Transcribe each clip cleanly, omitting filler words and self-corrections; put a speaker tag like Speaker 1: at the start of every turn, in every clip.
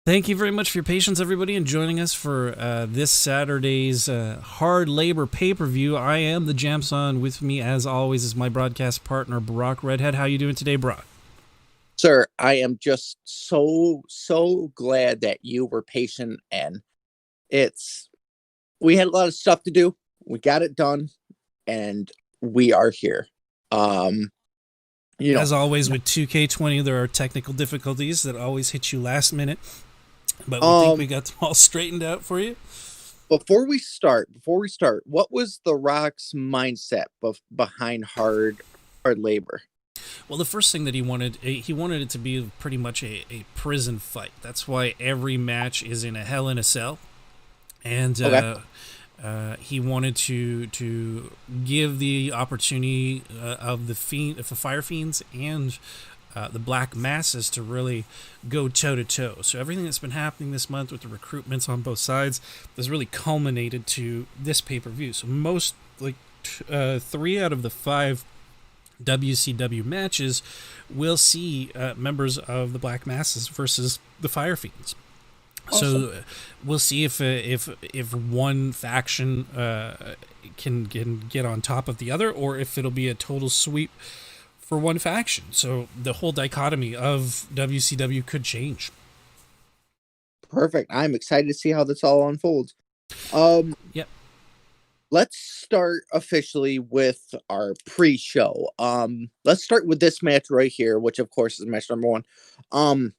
Speaker 1: Thank you very much for your patience, everybody, and joining us for this Saturday's Hard Labor pay-per-view. I am the JamSaw, and with me, as always, is my broadcast partner, Brock Redhead. How you doing today, Brock?
Speaker 2: Sir, I am just so glad that you were patient, and we had a lot of stuff to do. We got it done, and we are here.
Speaker 1: As always, with 2K20, there are technical difficulties that always hit you last minute. But we think we got them all straightened out for you.
Speaker 2: Before we start, what was The Rock's mindset behind hard labor?
Speaker 1: Well, the first thing that he wanted it to be pretty much a prison fight. That's why every match is in a Hell in a Cell. And he wanted to give the opportunity of the FireFiends and the Black Masses to really go toe-to-toe. So everything that's been happening this month with the recruitments on both sides has really culminated to this pay-per-view. So most, 3 out of the 5 WCW matches will see members of the Black Masses versus the FireFiends. Awesome. So we'll see if one faction can get on top of the other, or if it'll be a total sweep for one faction. So the whole dichotomy of WCW could change.
Speaker 2: Perfect. I'm excited to see how this all unfolds.
Speaker 1: Yep.
Speaker 2: Let's start officially with our pre-show. Let's start with this match right here, which of course is match number 1.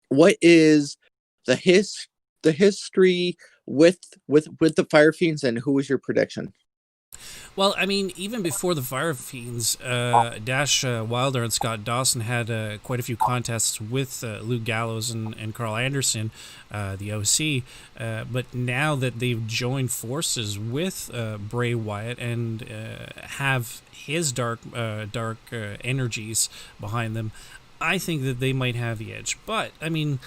Speaker 2: What is the history with the FireFiends, and who was your prediction?
Speaker 1: Well, I mean, even before the FireFiends, Dash Wilder and Scott Dawson had quite a few contests with Luke Gallows and Carl Anderson, the OC. But now that they've joined forces with Bray Wyatt and have his dark energies behind them, I think that they might have the edge. But, I mean,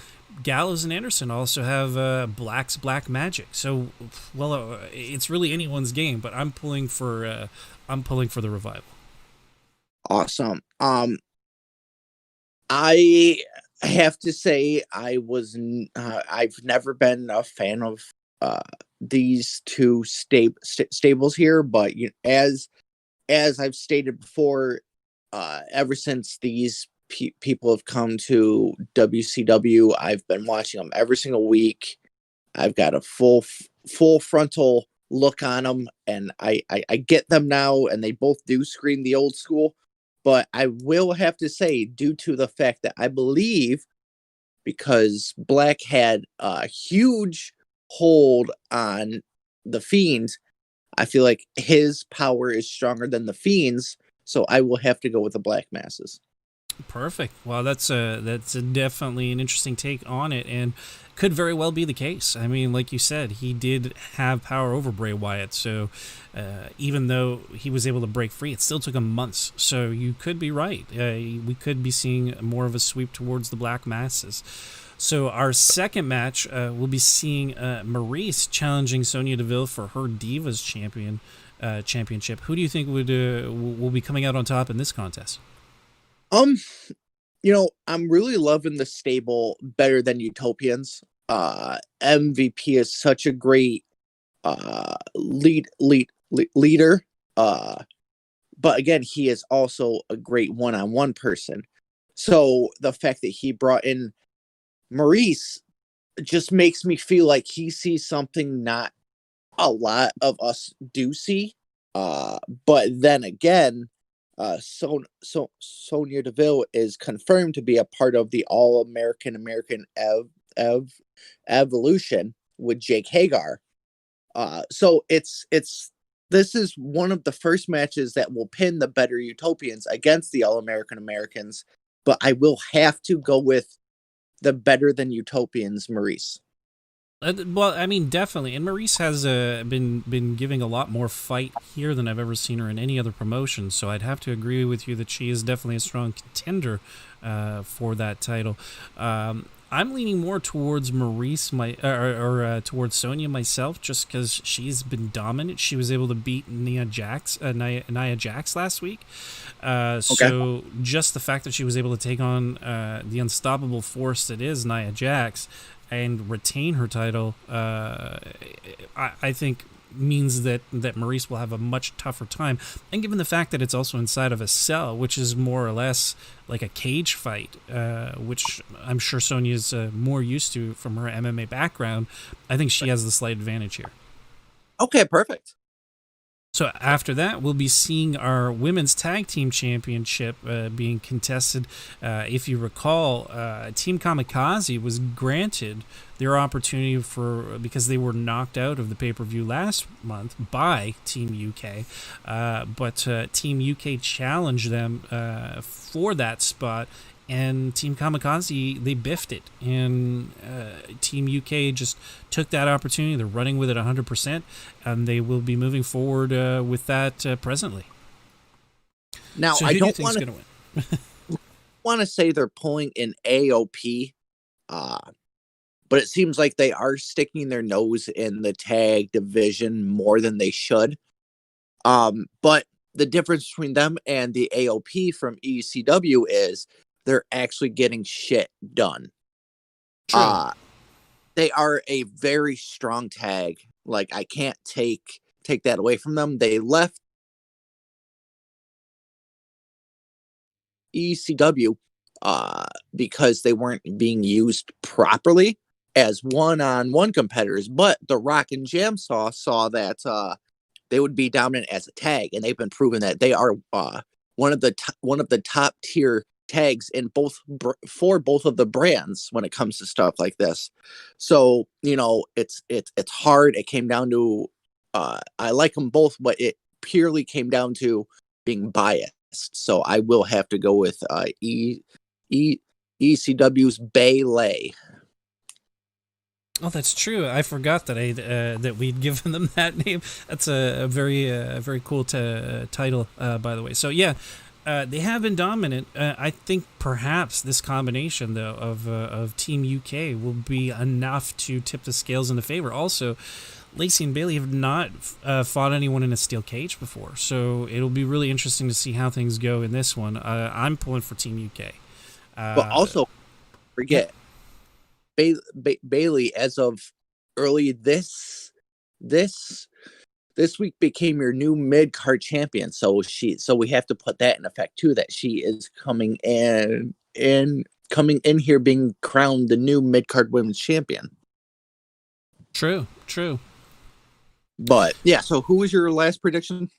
Speaker 1: Gallows and Anderson also have Black's black magic, so it's really anyone's game. But I'm pulling for the Revival.
Speaker 2: Awesome. I have to say I've never been a fan of these two stables here, but as I've stated before, ever since these people have come to WCW, I've been watching them every single week. I've got a full frontal look on them, and I get them now, and they both do scream the old school. But I will have to say, due to the fact that I believe, because Black had a huge hold on the Fiend, I feel like his power is stronger than the Fiend's, so I will have to go with the Black Masses.
Speaker 1: Perfect. Well, that's definitely an interesting take on it, and could very well be the case. I mean, like you said, he did have power over Bray Wyatt, so even though he was able to break free, it still took him months. So you could be right. We could be seeing more of a sweep towards the Black Masses. So our second match, we'll be seeing Maryse challenging Sonya Deville for her Divas championship. Who do you think will be coming out on top in this contest?
Speaker 2: I'm really loving the stable better than Utopians. MVP is such a great leader. But again, he is also a great one-on-one person. So the fact that he brought in Maryse just makes me feel like he sees something not a lot of us do see. But then again, Sonya Deville is confirmed to be a part of the All-American Evolution with Jake Hagar. So this is one of the first matches that will pin the better Utopians against the All-American Americans, but I will have to go with the better than Utopians, Maryse.
Speaker 1: Well, I mean, definitely. And Maryse has been giving a lot more fight here than I've ever seen her in any other promotion. So I'd have to agree with you that she is definitely a strong contender for that title. I'm leaning more towards Maryse, towards Sonya myself, just because she's been dominant. She was able to beat Nia Jax last week. So just the fact that she was able to take on the unstoppable force that is Nia Jax and retain her title, I think means that Maryse will have a much tougher time. And given the fact that it's also inside of a cell, which is more or less like a cage fight, which I'm sure Sonya's more used to from her MMA background, I think she has the slight advantage here.
Speaker 2: Okay, perfect.
Speaker 1: So after that, we'll be seeing our women's tag team championship being contested. If you recall, Team Kamikaze was granted their opportunity because they were knocked out of the pay-per-view last month by Team UK. But Team UK challenged them for that spot. And Team Kamikaze, they biffed it. And Team UK just took that opportunity. They're running with it 100%. And they will be moving forward with that presently.
Speaker 2: Now,
Speaker 1: so
Speaker 2: I don't
Speaker 1: want
Speaker 2: to say they're pulling in AOP. But it seems like they are sticking their nose in the tag division more than they should. But the difference between them and the AOP from ECW is they're actually getting shit done.
Speaker 1: True.
Speaker 2: They are a very strong tag. Like, I can't take that away from them. They left ECW because they weren't being used properly as one-on-one competitors, but The Rock and JamSaw saw that they would be dominant as a tag, and they've been proven that they are one of the top tier tags in for both of the brands when it comes to stuff like this. So, it's hard. It came down to I like them both, but it purely came down to being biased. So I will have to go with ECW's Bay-Lacey.
Speaker 1: Oh, that's true. I forgot that that we'd given them that name. That's a very cool title, by the way. So yeah, they have been dominant. I think perhaps this combination though of Team UK will be enough to tip the scales in the favor. Also, Lacey and Bayley have not fought anyone in a steel cage before, so it'll be really interesting to see how things go in this one. I'm pulling for Team UK.
Speaker 2: But also, forget. Bayley, as of early this week, became your new mid-card champion. So we have to put that in effect too. That she is coming in here being crowned the new mid-card women's champion.
Speaker 1: True.
Speaker 2: But yeah, so who was your last prediction?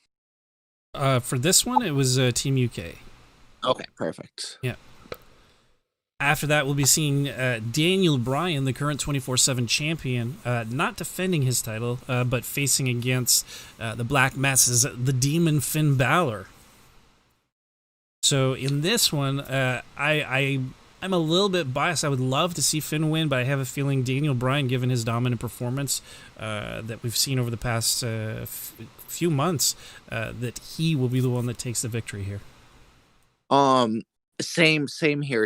Speaker 1: For this one, it was Team UK.
Speaker 2: Okay, perfect.
Speaker 1: Yeah. After that, we'll be seeing Daniel Bryan, the current 24/7 champion, not defending his title, but facing against the Black Masses, the Demon Finn Balor. So in this one, I'm a little bit biased. I would love to see Finn win, but I have a feeling Daniel Bryan, given his dominant performance that we've seen over the past few months, that he will be the one that takes the victory here.
Speaker 2: Same here.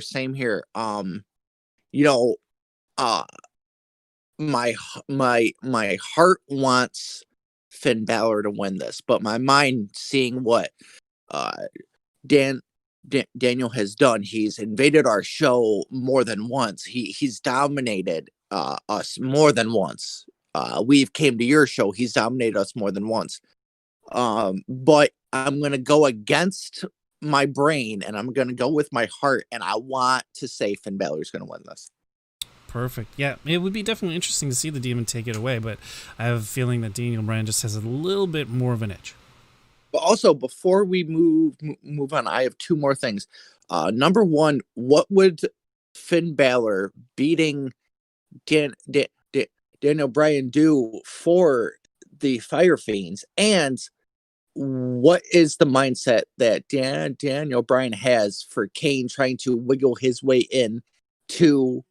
Speaker 2: My heart wants Finn Balor to win this, but my mind, seeing what Daniel has done, he's invaded our show more than once. He's dominated us more than once. We've came to your show. He's dominated us more than once. But I'm gonna go against my brain, and I'm going to go with my heart, and I want to say Finn Balor's going to win this.
Speaker 1: Perfect. Yeah, it would be definitely interesting to see the Demon take it away, but I have a feeling that Daniel Bryan just has a little bit more of an edge.
Speaker 2: But also, before we move on, I have two more things. Number one, what would Finn Balor beating Daniel Bryan do for the FireFiends? And what is the mindset that Daniel Bryan has for Kane trying to wiggle his way in to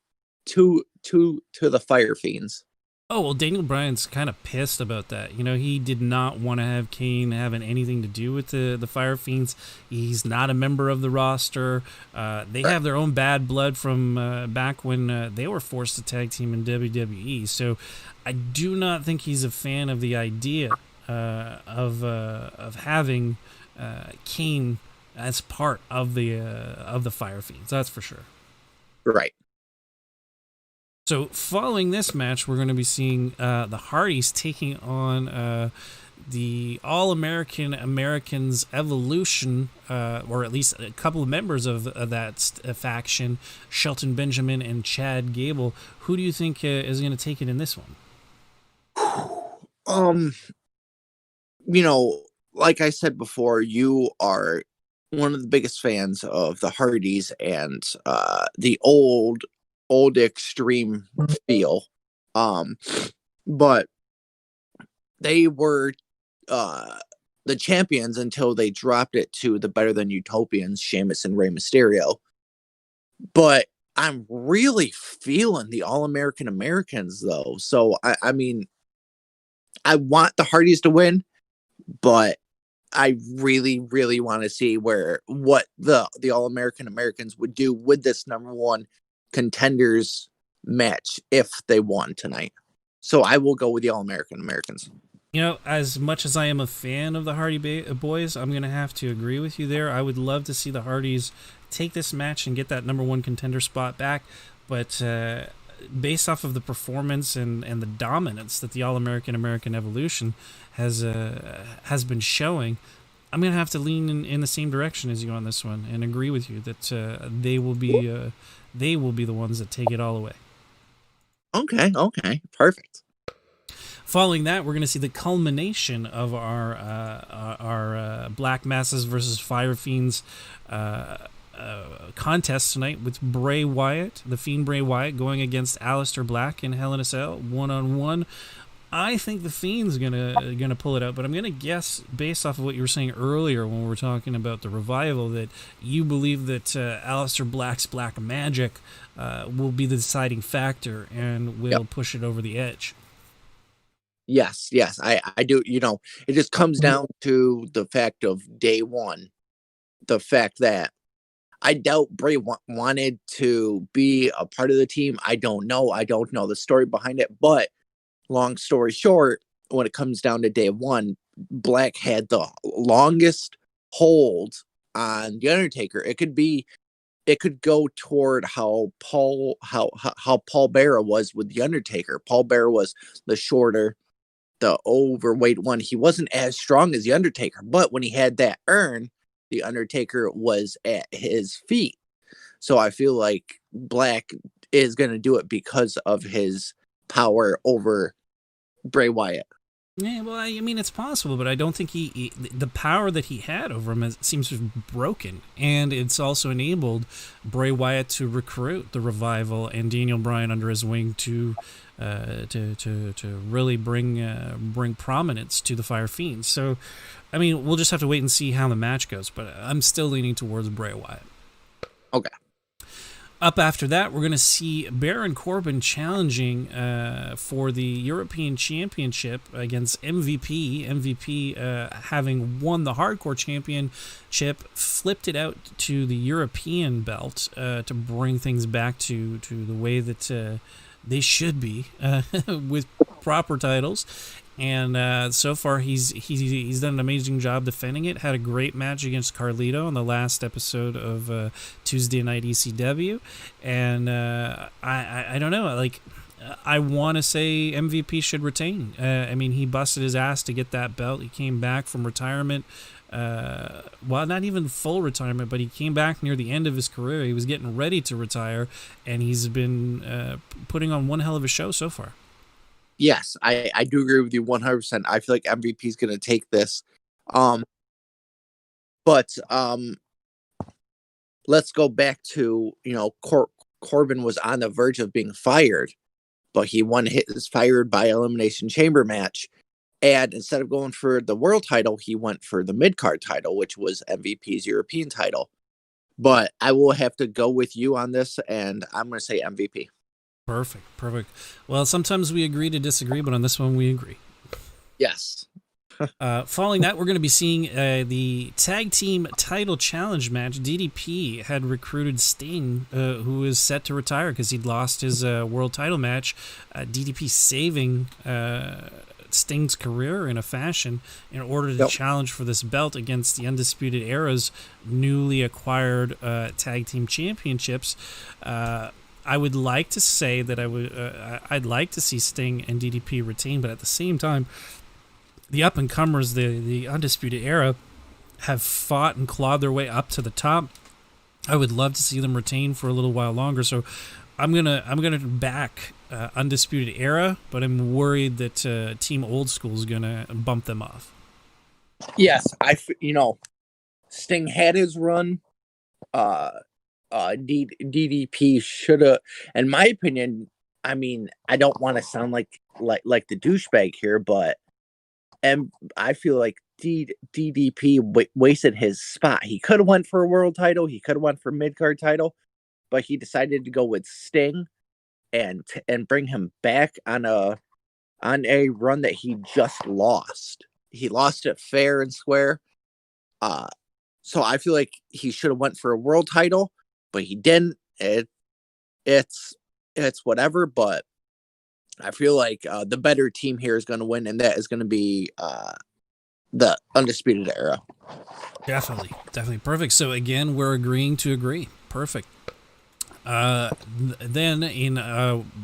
Speaker 2: the FireFiends?
Speaker 1: Oh, well, Daniel Bryan's kind of pissed about that. You know, he did not want to have Kane having anything to do with the FireFiends. He's not a member of the roster. They
Speaker 2: Right.
Speaker 1: have their own bad blood from back when they were forced to tag team in WWE. So I do not think he's a fan of the idea of having Kane as part of the FireFiends. That's for sure.
Speaker 2: Right.
Speaker 1: So following this match, we're going to be seeing the Hardys taking on the All-American Americans Evolution, or at least a couple of members of that faction, Shelton Benjamin and Chad Gable. Who do you think is going to take it in this one?
Speaker 2: You know, like I said before, you are one of the biggest fans of the Hardys and the old extreme feel. But they were the champions until they dropped it to the Better Than Utopians, Sheamus and Rey Mysterio. But I'm really feeling the All American Americans though. So I mean, I want the Hardys to win, but I really, really want to see what the All American Americans would do with this number one contenders match if they won tonight. So I will go with the All American Americans.
Speaker 1: You know, as much as I am a fan of the Hardy Boys, I'm going to have to agree with you there. I would love to see the Hardys take this match and get that number one contender spot back. But based off of the performance and the dominance that the All-American American Evolution has been showing, I'm going to have to lean in the same direction as you on this one and agree with you that they will be the ones that take it all away.
Speaker 2: Okay, perfect.
Speaker 1: Following that, we're going to see the culmination of our Black Masses versus FireFiends contest tonight with Bray Wyatt, the Fiend Bray Wyatt, going against Aliester Black in Hell in a Cell 1-on-1. I think the Fiend's gonna pull it out, but I'm gonna guess based off of what you were saying earlier when we were talking about the revival that you believe that Aliester Black's Black Magic will be the deciding factor and will push it over the edge.
Speaker 2: Yes, I do. You know, it just comes down to the fact of day one, the fact that I doubt Bray wanted to be a part of the team. I don't know the story behind it, but long story short, when it comes down to day one, Black had the longest hold on the Undertaker. It could go toward how Paul Bearer was with the Undertaker. Paul Bearer was the shorter, the overweight one. He wasn't as strong as the Undertaker, but when he had that urn, the Undertaker was at his feet. So I feel like Black is going to do it because of his power over Bray Wyatt.
Speaker 1: Yeah, well, I mean, it's possible, but I don't think the power that he had over him seems to have broken, and it's also enabled Bray Wyatt to recruit the Revival and Daniel Bryan under his wing to really bring prominence to the Fire Fiends. So, I mean, we'll just have to wait and see how the match goes, but I'm still leaning towards Bray Wyatt.
Speaker 2: Okay.
Speaker 1: Up after that, we're going to see Baron Corbin challenging for the European Championship against MVP. MVP, having won the Hardcore Championship, flipped it out to the European belt to bring things back to the way that they should be with proper titles. And so far, he's done an amazing job defending it. Had a great match against Carlito on the last episode of Tuesday Night ECW, and I don't know. Like, I want to say MVP should retain. I mean, he busted his ass to get that belt. He came back from retirement. Well, not even full retirement, but he came back near the end of his career. He was getting ready to retire, and he's been putting on one hell of a show so far.
Speaker 2: Yes, I do agree with you 100%. I feel like MVP is going to take this. But let's go back to, Corbin was on the verge of being fired, but he won his fired by elimination chamber match. And instead of going for the world title, he went for the mid-card title, which was MVP's European title. But I will have to go with you on this, and I'm going to say MVP.
Speaker 1: Perfect. Well, sometimes we agree to disagree, but on this one we agree.
Speaker 2: Yes.
Speaker 1: Following that, we're going to be seeing the tag team title challenge match. DDP had recruited Sting, who is set to retire because he'd lost his world title match. DDP saving Sting's career in a fashion in order to challenge for this belt against the Undisputed Era's newly acquired tag team championships. I would like to say that I'd like to see Sting and DDP retain, but at the same time, the up-and-comers, the Undisputed Era, have fought and clawed their way up to the top. I would love to see them retain for a little while longer. So I'm gonna back Undisputed Era, but I'm worried that Team Old School is gonna bump them off.
Speaker 2: Yes, Sting had his run. DDP should have, in my opinion. I mean, I don't want to sound like the douchebag here, but. And I feel like DDP wasted his spot. He could have went for a world title. He could have went for mid-card title, but he decided to go with Sting and bring him back on a run that he just lost. He lost it fair and square. So I feel like he should have went for a world title, but he didn't. It's whatever, but I feel like the better team here is going to win, and that is going to be the Undisputed Era.
Speaker 1: Definitely. Perfect. So again, we're agreeing to agree. Perfect. Then in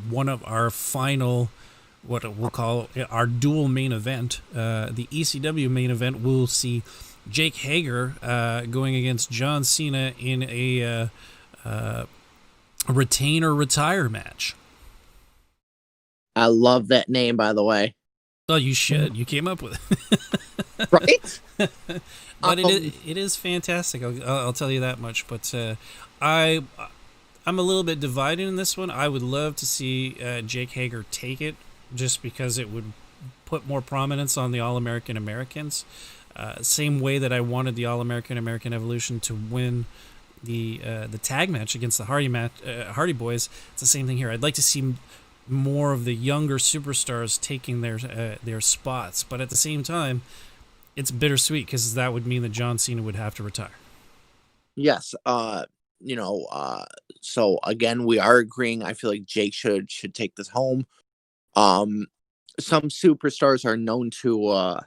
Speaker 1: one of our final, what we'll call our dual main event, the ECW main event, we'll see Jake Hager going against John Cena in a retain or retire match.
Speaker 2: I love that name, by the way.
Speaker 1: Oh, you should. You came up with it.
Speaker 2: Right?
Speaker 1: But it is fantastic. I'll tell you that much. But I'm a little bit divided in this one. I would love to see Jake Hager take it, just because it would put more prominence on the All-American Americans. Same way that I wanted the All-American American Evolution to win the tag match against the Hardy Boys. It's the same thing here. I'd like to see more of the younger superstars taking their spots, but at the same time, it's bittersweet because that would mean that John Cena would have to retire.
Speaker 2: Yes. So again, we are agreeing. I feel like Jake should take this home. Some superstars are known to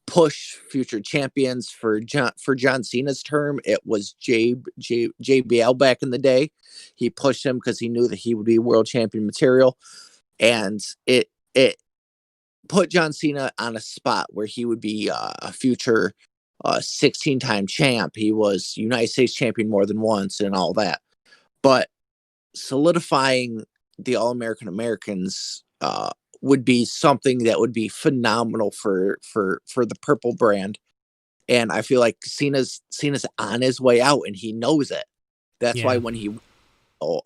Speaker 2: push future champions. For John Cena's term, it was JBL back in the day. He pushed him because he knew that he would be world champion material, and it put John Cena on a spot where he would be a future 16-time champ. He was United States champion more than once and all that. But solidifying the All-American Americans would be something that would be phenomenal for the purple brand. And I feel like Cena's on his way out, and he knows it. That's why when he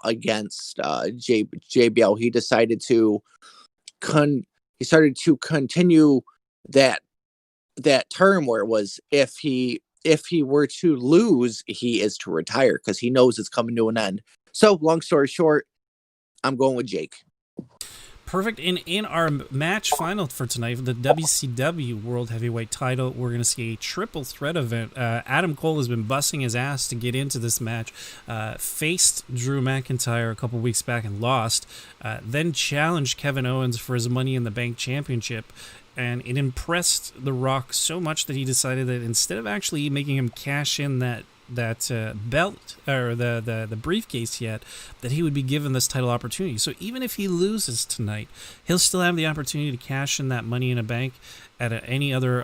Speaker 2: against JBL, he decided to continue that term where it was if he were to lose, he is to retire because he knows it's coming to an end. So long story short, I'm going with Jake.
Speaker 1: Perfect. In our match final for tonight, the WCW World Heavyweight title, we're going to see a triple threat event. Adam Cole has been busting his ass to get into this match. Faced Drew McIntyre a couple weeks back and lost. Then challenged Kevin Owens for his Money in the Bank championship. And it impressed The Rock so much that he decided that instead of actually making him cash in that belt or the briefcase yet, that he would be given this title opportunity. So even if he loses tonight, he'll still have the opportunity to cash in that Money in a Bank at any other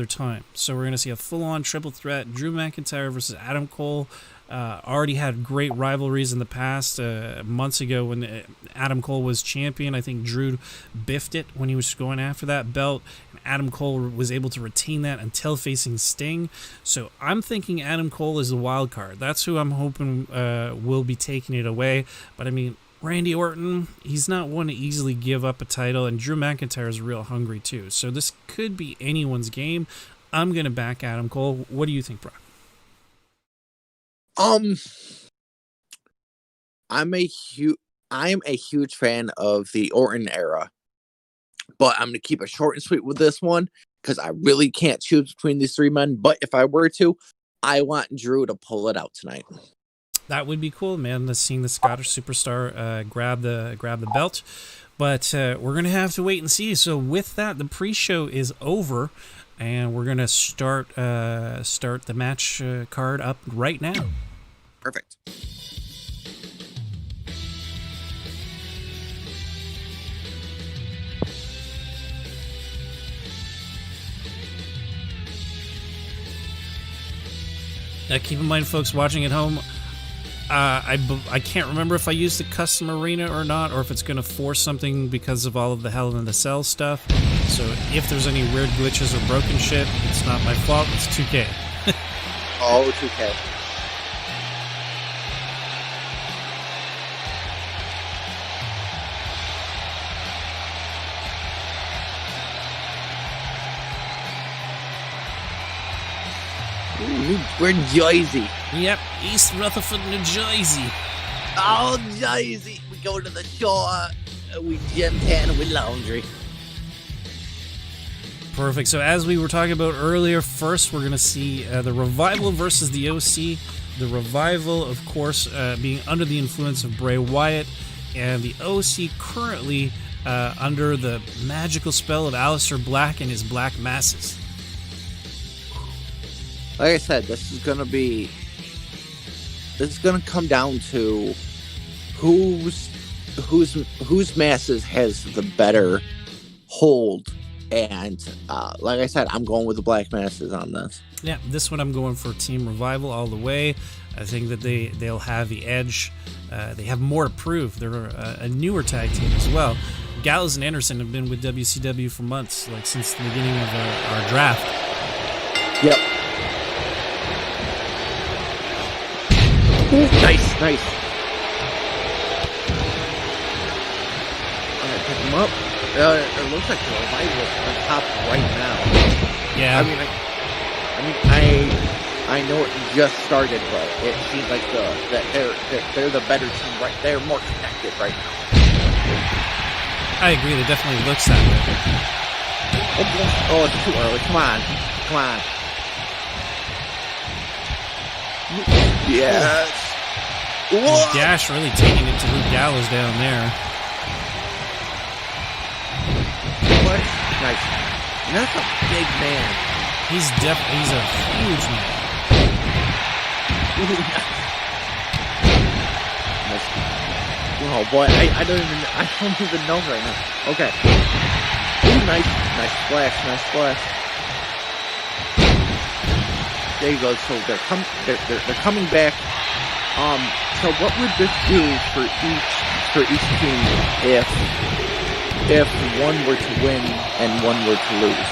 Speaker 1: time. So we're going to see a full-on triple threat: Drew McIntyre versus Adam Cole. Already had great rivalries in the past. Months ago when Adam Cole was champion, I think Drew biffed it when he was going after that belt. And Adam Cole was able to retain that until facing Sting. So I'm thinking Adam Cole is the wild card. That's who I'm hoping will be taking it away. But I mean, Randy Orton, he's not one to easily give up a title, and Drew McIntyre is real hungry too. So this could be anyone's game. I'm going to back Adam Cole. What do you think, Brock?
Speaker 2: I'm a huge. I'm a huge fan of the Orton era, but I'm going to keep it short and sweet with this one because I really can't choose between these three men. But if I were to, I want Drew to pull it out tonight.
Speaker 1: That would be cool, man. Seeing the Scottish superstar grab the belt, but we're gonna have to wait and see. So with that, the pre-show is over, and we're gonna start the match card up right now.
Speaker 2: Perfect.
Speaker 1: Keep in mind, folks watching at home, I can't remember if I used the custom arena or not, or if it's going to force something because of all of the Hell in the Cell stuff. So if there's any weird glitches or broken shit, it's not my fault. It's 2K.
Speaker 2: Oh, 2K. We're in Jersey.
Speaker 1: Yep, East Rutherford, New Jersey.
Speaker 2: Oh, Jersey. We go to the shore. We gym tan with laundry.
Speaker 1: Perfect. So as we were talking about earlier, first we're going to see the Revival versus the OC. The Revival, of course, being under the influence of Bray Wyatt, and the OC currently under the magical spell of Aliester Black and his Black Masses.
Speaker 2: Like I said, this is gonna come down to whose masses has the better hold, and like I said, I'm going with the Black Masses on this.
Speaker 1: Yeah, this one I'm going for Team Revival all the way. I think that they'll have the edge. They have more to prove. They're a newer tag team as well. Gallows and Anderson have been with WCW for months, like since the beginning of our draft.
Speaker 2: Yep. Nice. Alright, pick him up. It looks like the Revival is on top right now.
Speaker 1: Yeah.
Speaker 2: I know it just started, but it seems like that they're the better team, right? They're more connected right now.
Speaker 1: I agree. It definitely looks that way.
Speaker 2: Oh, it's too early. Come on. Yes.
Speaker 1: Dash really taking it to Luke Gallows down there.
Speaker 2: What? Nice. That's a big man.
Speaker 1: He's a huge man.
Speaker 2: Oh boy, I don't even know right now. Okay. Ooh, nice splash. There you go. So they're coming back. So what would this do for each team if one were to win and one were to lose?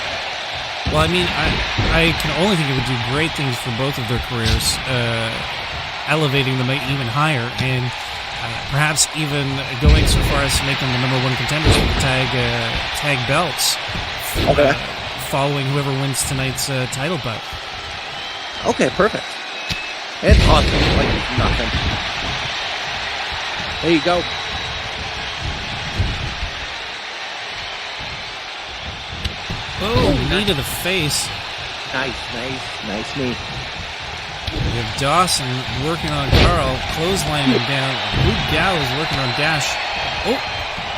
Speaker 1: Well, I mean, I can only think it would do great things for both of their careers, elevating them even higher, and perhaps even going so far as to make them the #1 contenders for the tag belts.
Speaker 2: Okay.
Speaker 1: Following whoever wins tonight's title bout.
Speaker 2: Okay, perfect. It's awesome, like it's nothing. There you go.
Speaker 1: Oh, knee to the face.
Speaker 2: Nice knee.
Speaker 1: We have Dawson working on Carl, clotheslining him down. Luke Gallows working on Dash. Oh,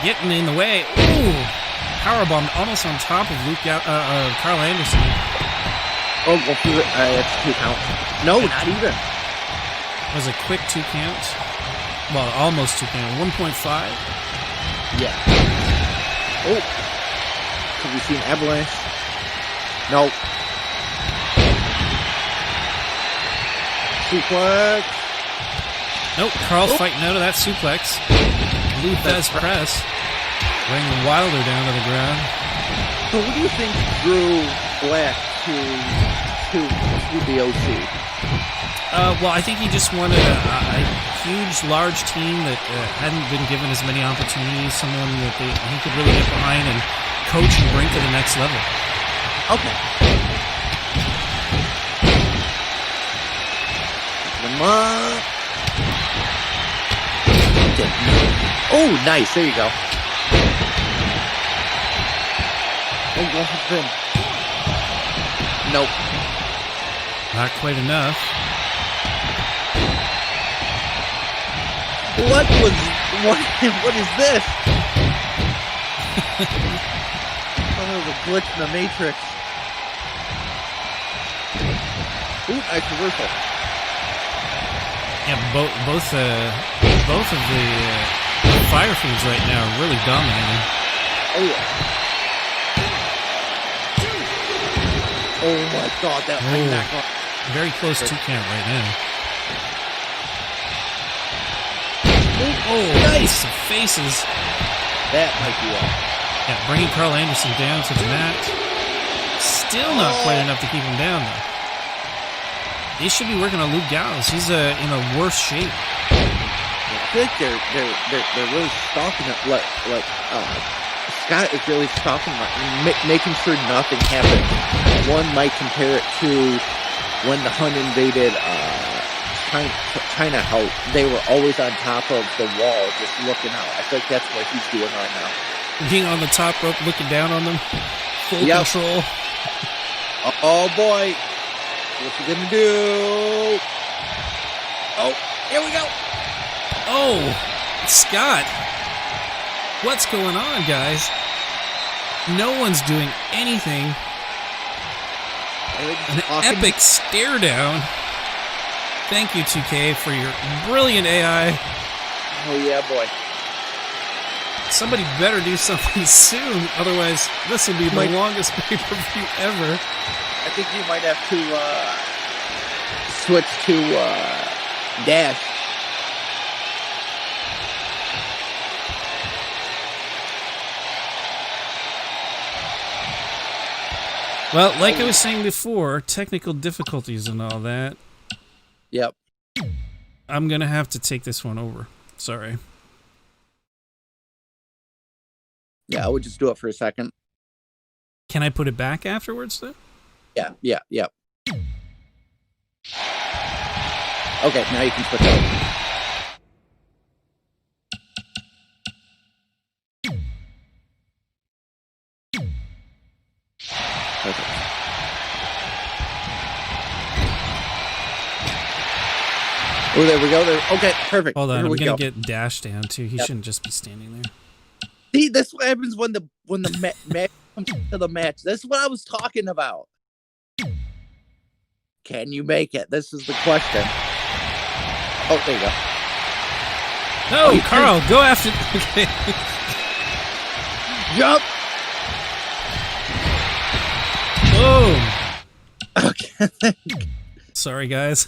Speaker 1: getting in the way. Ooh, powerbomb almost on top of Carl Anderson.
Speaker 2: Oh, well, it's 2 count. No, not even.
Speaker 1: It was a quick 2 count. Well, almost 2 count. 1.5.
Speaker 2: Yeah. Oh. Have we seen Avalanche? No. Suplex.
Speaker 1: Nope. Carl's fighting out of that suplex. Luthez press. Bringing Wilder down to the ground.
Speaker 2: So what do you think drew Black to the OC?
Speaker 1: Well, I think he just wanted a huge, large team that hadn't been given as many opportunities. Someone that he could really get behind and coach and bring to the next level.
Speaker 2: Okay. Come on. Oh, nice. There you go. Oh, go for the pin. Nope.
Speaker 1: Not quite enough.
Speaker 2: What is this? Oh, there's a glitch in the Matrix. Ooh, nice reversal.
Speaker 1: Yeah, both of the FireFiends right now are really dominating.
Speaker 2: Oh yeah. Oh my God, that back on.
Speaker 1: Very close 2 count right now. Oh, nice faces.
Speaker 2: That might be all.
Speaker 1: Yeah, bringing Carl Anderson down to the mat. Still not quite enough to keep him down though. They should be working on Luke Gallows. He's in a worse shape.
Speaker 2: I think they're really stalking it. Like Scott is really stalking, making sure nothing happens. One might compare it to when the Hun invaded China, how they were always on top of the wall, just looking out. I think that's what he's doing right now.
Speaker 1: Being on the top rope, looking down on them, full control.
Speaker 2: Oh boy. What's he gonna do? Oh, here we go.
Speaker 1: Oh, Scott. What's going on, guys? No one's doing anything. An epic stare down. Thank you, 2K, for your brilliant AI.
Speaker 2: Oh yeah, boy.
Speaker 1: Somebody better do something soon, otherwise this will be the longest pay-per-view ever.
Speaker 2: I think you might have to switch to Dash.
Speaker 1: Well, like I was saying before, technical difficulties and all that.
Speaker 2: Yep.
Speaker 1: I'm going to have to take this one over. Sorry.
Speaker 2: Yeah, I would just do it for a second.
Speaker 1: Can I put it back afterwards, though?
Speaker 2: Yeah. Okay, now you can switch over. Perfect. Oh, there we go. Okay, perfect.
Speaker 1: Hold on, I'm going to get Dash down, too. He shouldn't just be standing there.
Speaker 2: See, that's what happens when the match comes to the match. That's what I was talking about. Can you make it? This is the question. Oh, there you go.
Speaker 1: No, Carl, go after... Okay.
Speaker 2: Jump!
Speaker 1: Boom!
Speaker 2: Okay.
Speaker 1: Sorry, guys.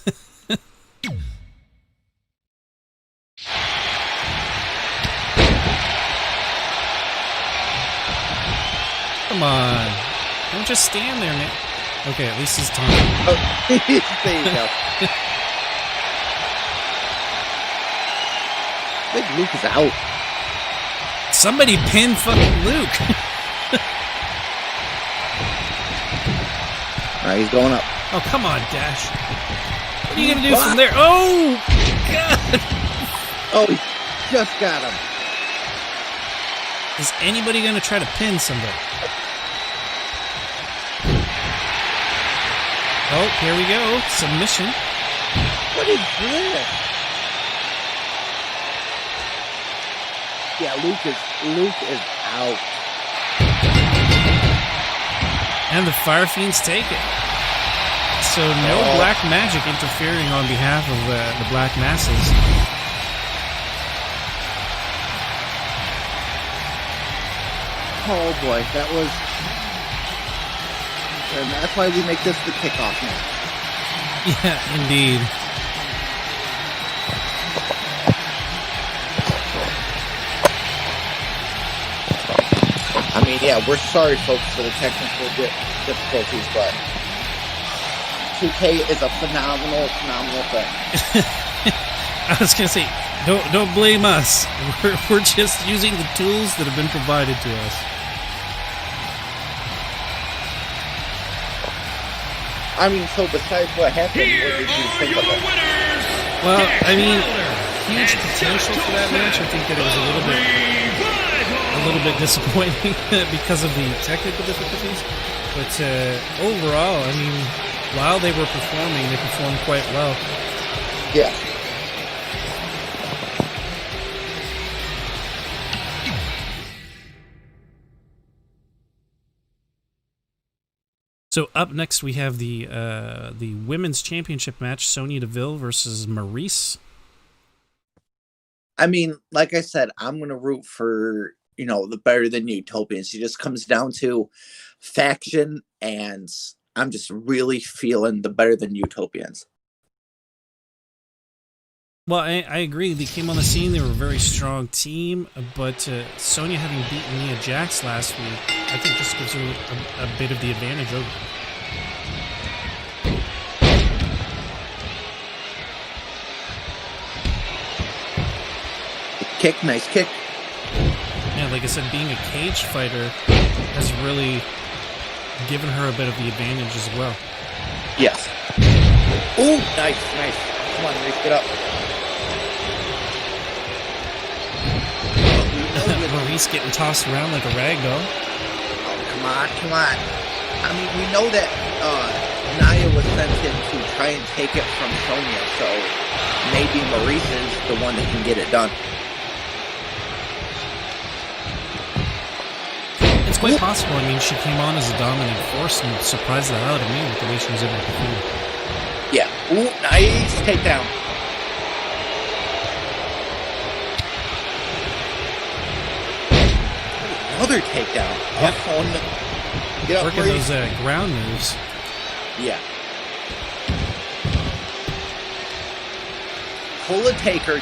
Speaker 1: Come on. Don't just stand there, man. Okay, at least he's time.
Speaker 2: Oh, there you go. I think Luke is out.
Speaker 1: Somebody pin fucking Luke.
Speaker 2: Alright, he's going up.
Speaker 1: Oh, come on, Dash. What are you going to do from there? Oh, God.
Speaker 2: Oh, he just got him.
Speaker 1: Is anybody going to try to pin somebody? Oh, here we go. Submission.
Speaker 2: What is this? Yeah, Luke is out.
Speaker 1: And the FireFiends take it. So no black magic interfering on behalf of the black masses.
Speaker 2: Oh boy, that was... And that's why we make this the kickoff match.
Speaker 1: Yeah, indeed.
Speaker 2: I mean, yeah, we're sorry, folks, for the technical difficulties, but 2K is a phenomenal thing.
Speaker 1: I was gonna say, don't blame us. We're just using the tools that have been provided to us.
Speaker 2: I mean, so besides what happened,
Speaker 3: Here
Speaker 2: what did you
Speaker 3: are
Speaker 2: think
Speaker 3: your
Speaker 2: of it?
Speaker 3: winners.
Speaker 1: Well, I mean, huge potential for that match. I think that it was a little bit disappointing because of the technical difficulties. But overall, I mean, while they were performing, they performed quite well.
Speaker 2: Yeah.
Speaker 1: So up next we have the women's championship match: Sonya Deville versus Maryse.
Speaker 2: I mean, like I said, I'm gonna root for the better than Utopians. It just comes down to faction, and I'm just really feeling the better than Utopians.
Speaker 1: Well, I agree. They came on the scene. They were a very strong team, but Sonya having beaten Nia Jax last week, I think this gives her a bit of the advantage over.
Speaker 2: Kick, nice kick.
Speaker 1: Yeah, like I said, being a cage fighter has really given her a bit of the advantage as well.
Speaker 2: Yes. Ooh, nice. Come on, Maryse, get up.
Speaker 1: Maryse getting tossed around like a rag doll.
Speaker 2: Oh, come on. I mean, we know that Nia was sent in to try and take it from Sonya, so maybe Maryse is the one that can get it done.
Speaker 1: It's quite possible. I mean, she came on as a dominant force and surprised the hell out of me with the way she was able to perform.
Speaker 2: Yeah. Ooh, nice takedown. Another takedown.
Speaker 1: Yep.
Speaker 2: Get up,
Speaker 1: working
Speaker 2: Maryse.
Speaker 1: those ground moves.
Speaker 2: Yeah. Pull a take her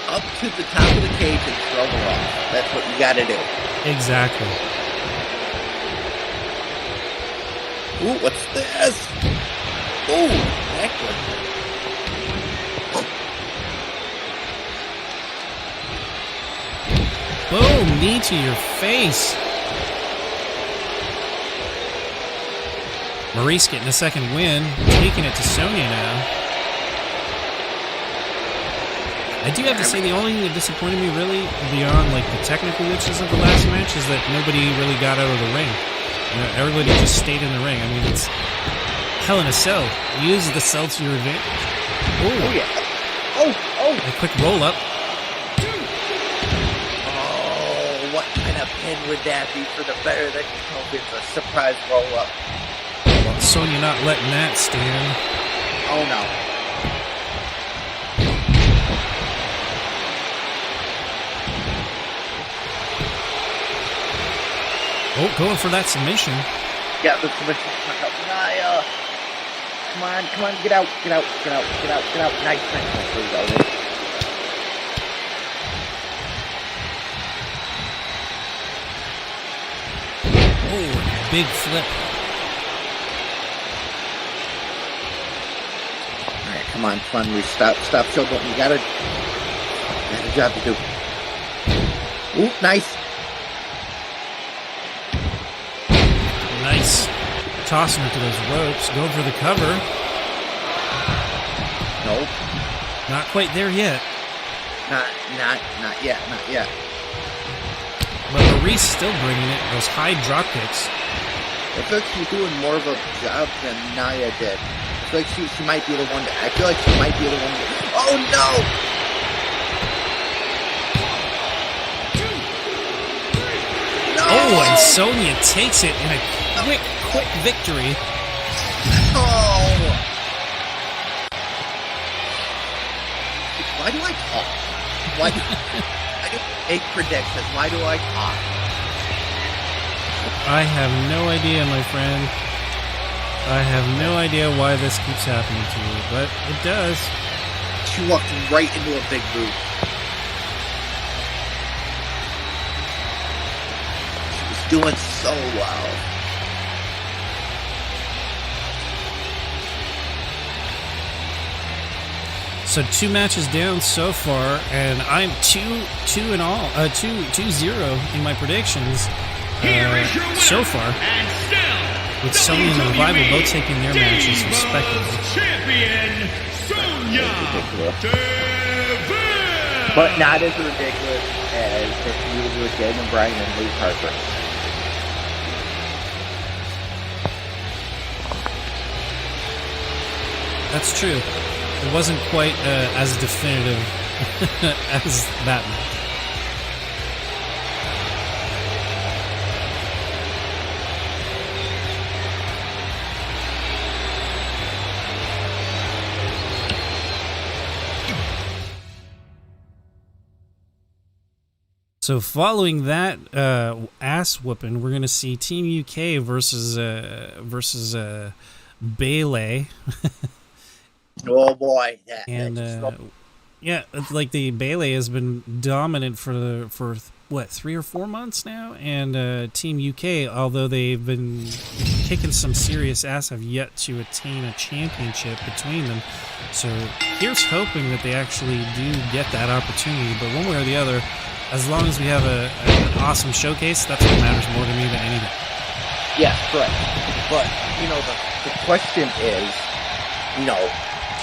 Speaker 2: up to the top of the cage and throw her off. That's what you gotta do.
Speaker 1: Exactly.
Speaker 2: Ooh, what's this? Ooh, backward.
Speaker 1: Boom, knee to your face. Maryse getting a second win, taking it to Sonya now. I do have to say, the only thing that disappointed me really, beyond like the technical glitches of the last match, is that nobody really got out of the ring. Everybody just stayed in the ring. I mean, it's Hell in a Cell. Use the cell to your advantage.
Speaker 2: Oh yeah. Oh.
Speaker 1: A quick roll up.
Speaker 2: What kind of pin would that be for the better than Utopians? A surprise roll up.
Speaker 1: Well, Sonya not letting that stand.
Speaker 2: Oh no.
Speaker 1: Oh, going for that submission.
Speaker 2: Yeah, the submission. Nia. Come on, get out. Nice. There you go.
Speaker 1: Oh, big flip.
Speaker 2: Alright, come on, we stop, Showdown. You got a job to do. Ooh, nice.
Speaker 1: Nice. Tossing her to those ropes. Going for the cover.
Speaker 2: Nope.
Speaker 1: Not quite there yet.
Speaker 2: Not yet.
Speaker 1: But Maryse still bringing it. Those high drop kicks.
Speaker 2: I feel like she's doing more of a job than Nia did. I feel like she might be the one to... Oh, no! No!
Speaker 1: Oh, and Sonya takes it in a quick victory.
Speaker 2: Oh! Why do I talk? Why do I make predictions? Why do I talk?
Speaker 1: I have no idea, my friend. I have no idea why this keeps happening to you, but it does.
Speaker 2: She walked right into a big boot. She was doing so well.
Speaker 1: So 2 matches down so far, and I'm 2-0 in my predictions so far. With Sonya and the Revival both taking their matches respectively.
Speaker 3: Champion Sonya Deville.
Speaker 2: but not as ridiculous as the feud with Daniel Bryan and Luke Harper.
Speaker 1: That's true. It wasn't quite as definitive as that one. So following that ass whooping, we're gonna see Team UK versus Bay-Lacey.
Speaker 2: Oh boy!
Speaker 1: Yeah, like the Bay-Lacey has been dominant for what, 3 or 4 months now, and Team UK, although they've been kicking some serious ass, have yet to attain a championship between them. So here's hoping that they actually do get that opportunity. But one way or the other, as long as we have an awesome showcase, that's what matters more to me than anything.
Speaker 2: Yes, correct. But, the question is,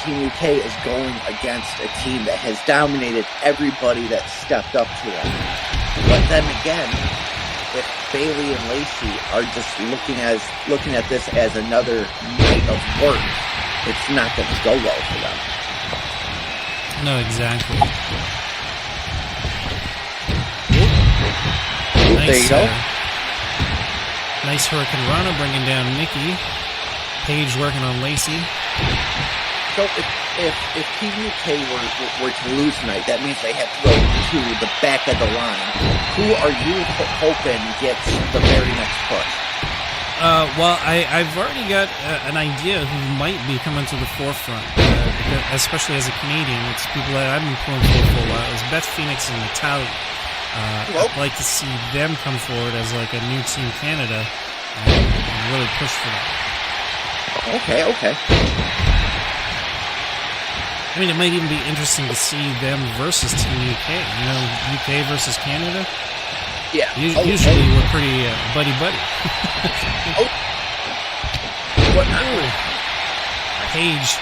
Speaker 2: Team UK is going against a team that has dominated everybody that stepped up to them. But then again, if Bayley and Lacey are just looking at this as another night of work, it's not going to go well for them.
Speaker 1: No, exactly. Nice,
Speaker 2: there you go.
Speaker 1: Nice Hurricane Rana bringing down Nikki. Paige working on Lacey.
Speaker 2: So if Team UK were to lose tonight, that means they have to go to the back of the line. Who are you hoping gets the very next push?
Speaker 1: Well, I've already got an idea who might be coming to the forefront, especially as a Canadian. It's people that I've been pulling for a while. It's Beth Phoenix and Natalia. I'd like to see them come forward as like a new Team Canada and really push for that.
Speaker 2: Okay.
Speaker 1: I mean, it might even be interesting to see them versus Team UK. UK versus Canada.
Speaker 2: Yeah.
Speaker 1: Usually we're pretty buddy-buddy.
Speaker 2: What now?
Speaker 1: Paige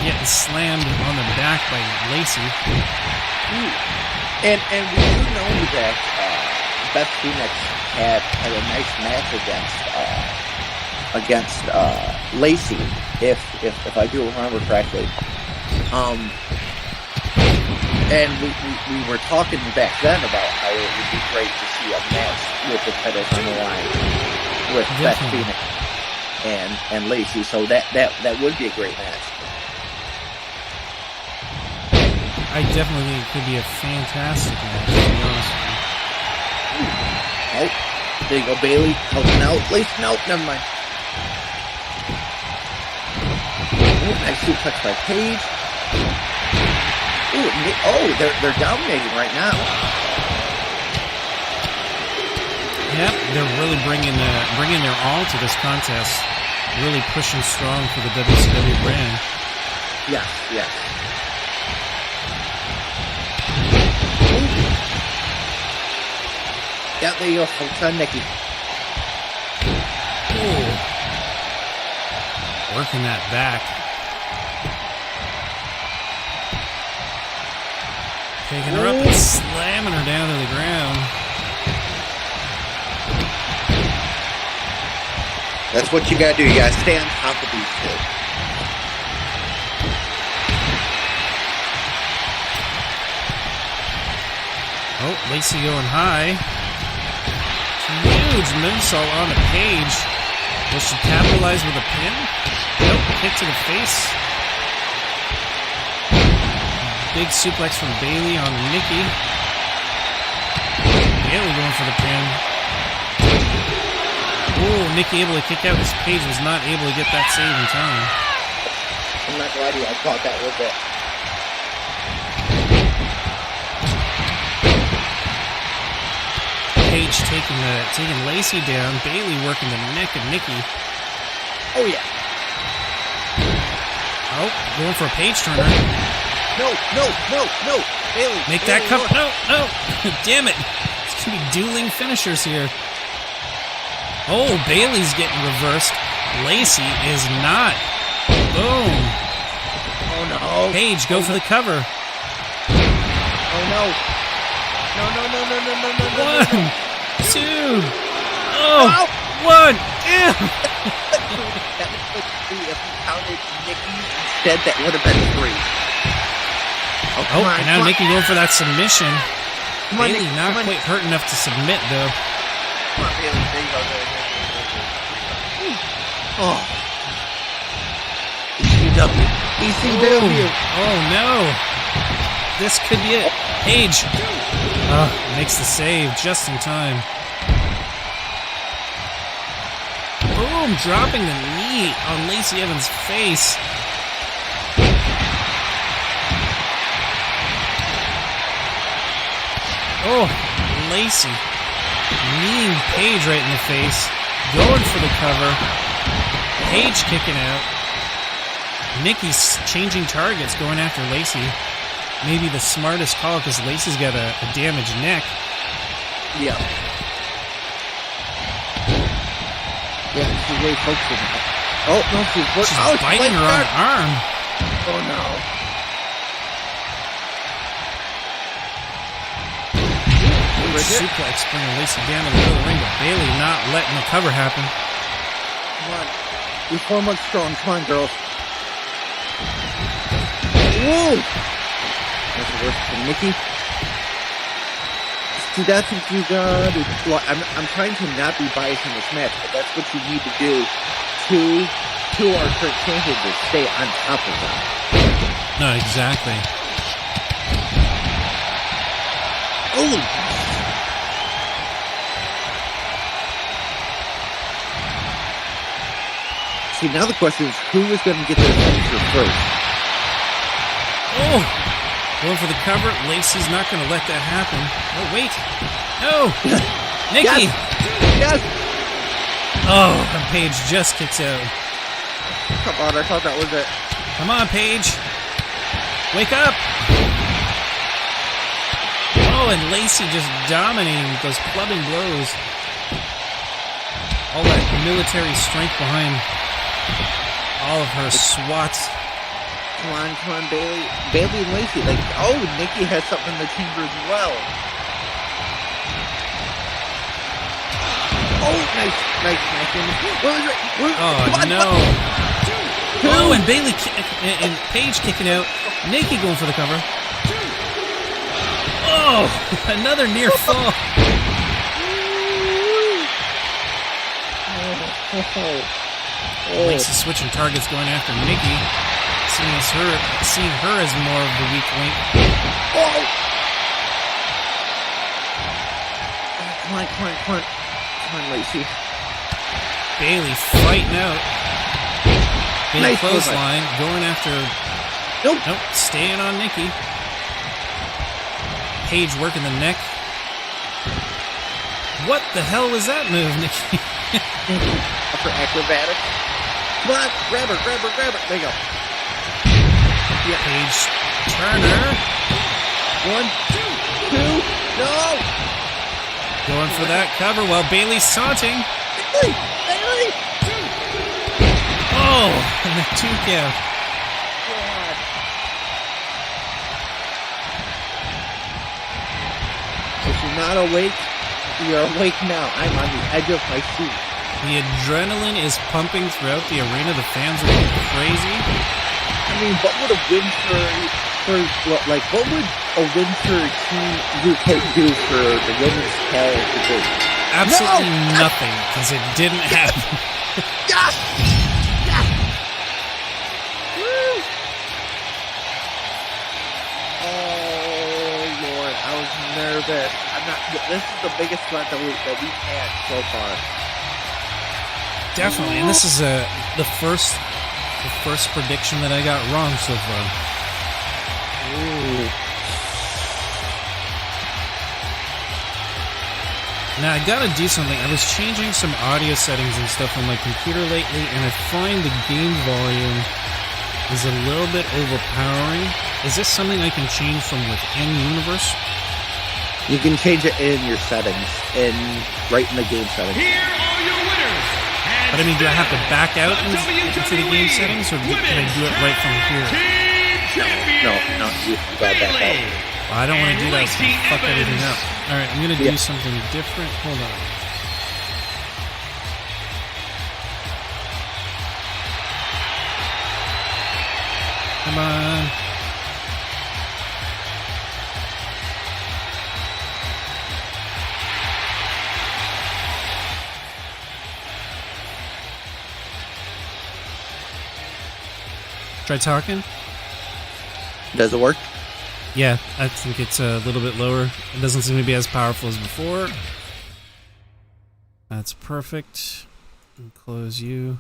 Speaker 1: getting slammed on the back by Lacey.
Speaker 2: And we do know that Beth Phoenix had a nice match against Lacey, if I do remember correctly. And we were talking back then about how it would be great to see a match with the titles on the line with Beth Phoenix and Lacey. So that would be a great match.
Speaker 1: I definitely think it could be a fantastic match, to be honest with you.
Speaker 2: Oh, there you go, Bayley helping out. Lacey, no, never mind. Oh, nice suplex by Paige. They're dominating right now.
Speaker 1: Yeah, they're really bringing their all to this contest. Really pushing strong for the WCW brand.
Speaker 2: Yes. Yeah, there you go. Focus on Nikki.
Speaker 1: Ooh. Working that back. Taking her up and slamming her down to the ground.
Speaker 2: That's what you gotta do. You gotta stay on top of these two.
Speaker 1: Oh, Lacey going high. Huge moonsault on the Paige. Will she capitalize with a pin? Nope, kick to the face. Big suplex from Bayley on Nikki. Bayley going for the pin. Oh, Nikki able to kick out because Paige was not able to get that save in time.
Speaker 2: I'm not gonna lie to you, I thought that was it.
Speaker 1: Paige taking Lacey down. Bayley working the neck of Nikki.
Speaker 2: Oh yeah.
Speaker 1: Oh, going for a Paige turner.
Speaker 2: No. Bayley.
Speaker 1: Make that come. No. Damn it. It's going to be dueling finishers here. Oh, Bayley's getting reversed. Lacey is not. Boom.
Speaker 2: Oh no.
Speaker 1: Paige, go for the cover.
Speaker 2: Oh no! No!
Speaker 1: 1, 2. Oh! 1. Ew.
Speaker 2: That was like 3. If we counted Nikki instead, that would have been 3. Oh, come on,
Speaker 1: and now Nikki going for that submission.
Speaker 2: Come on,
Speaker 1: Bayley
Speaker 2: Nikki,
Speaker 1: not
Speaker 2: come on.
Speaker 1: quite hurt enough to submit, though.
Speaker 2: Come on, Bayley. There you go. Oh. ECW.
Speaker 1: Oh, no. This could be it. Paige. Makes the save just in time. Boom, dropping the knee on Lacey Evans' face. Oh, Lacey kneeing Paige right in the face. Going for the cover. Paige kicking out. Nikki's changing targets, going after Lacey. Maybe the smartest call because Lacey's got a damaged neck.
Speaker 2: Yeah. Yeah, she's really focusing. Oh, no, she's
Speaker 1: biting her on the arm.
Speaker 2: Oh, no.
Speaker 1: Suplex bringing Lacey down in the middle of the ring, but Bayley not letting the cover happen.
Speaker 2: Come on. You're 4 months strong. Come on, girls. Whoa! That's the worst from Nikki. See, that's what you got. I'm trying to not be biased in this match, but that's what you need to do to our current champions to stay on top of them.
Speaker 1: No, exactly.
Speaker 2: Oh! See, now the question is, who is going to get their finisher first?
Speaker 1: Oh! Going for the cover. Lacey's not going to let that happen. Oh, wait. No! Nikki!
Speaker 2: Yes!
Speaker 1: Oh, and Paige just kicks out.
Speaker 2: Come on, I thought that was it.
Speaker 1: Come on, Paige. Wake up! Oh, and Lacey just dominating with those clubbing blows. All that military strength behind all of her swats.
Speaker 2: Come on, Bayley. Bayley and Lacey. Like, oh, Nikki has something in the chamber as well. Oh, nice.
Speaker 1: Oh, no. Oh, and Bayley and Paige kicking out. Nikki going for the cover. Oh, another near fall. Lacey switching targets, going after Nikki. Seeing her as more of the weak link.
Speaker 2: Oh! Come on, Lacey.
Speaker 1: Bayley fighting out. Big
Speaker 2: Nice
Speaker 1: clothesline, going after...
Speaker 2: Nope,
Speaker 1: staying on Nikki. Paige working the neck. What the hell was that move, Nikki?
Speaker 2: Upper acrobatic. Come on, grab her. There you go.
Speaker 1: Yeah. Paige Turner.
Speaker 2: 1, 2, no!
Speaker 1: Going for that cover while Bayley's taunting.
Speaker 2: Bayley!
Speaker 1: Oh, and the 2 count.
Speaker 2: God. If you're not awake, you're awake now. I'm on the edge of my seat.
Speaker 1: The adrenaline is pumping throughout the arena. The fans are going crazy.
Speaker 2: I mean, what would a win what would a win for Team UK do for the women's title division?
Speaker 1: Absolutely nothing, because it didn't happen.
Speaker 2: Yes! Woo! Oh, Lord, I was nervous. This is the biggest threat that we've had so far.
Speaker 1: Definitely, and this is the first prediction that I got wrong so far.
Speaker 2: Ooh.
Speaker 1: Now, I gotta do something. I was changing some audio settings and stuff on my computer lately, and I find the game volume is a little bit overpowering. Is this something I can change from within Universe?
Speaker 2: You can change it in your settings, right in the game settings.
Speaker 3: Here are your winners.
Speaker 1: But I mean, do I have to back out into the game settings, or can I do it right from here?
Speaker 2: No, you got that out.
Speaker 1: I don't want to do that. It's gonna fuck everything up. All right, I'm gonna do something different. Hold on. Come on. Try talking.
Speaker 2: Does it work?
Speaker 1: Yeah, I think it's a little bit lower. It doesn't seem to be as powerful as before. That's perfect. And close you.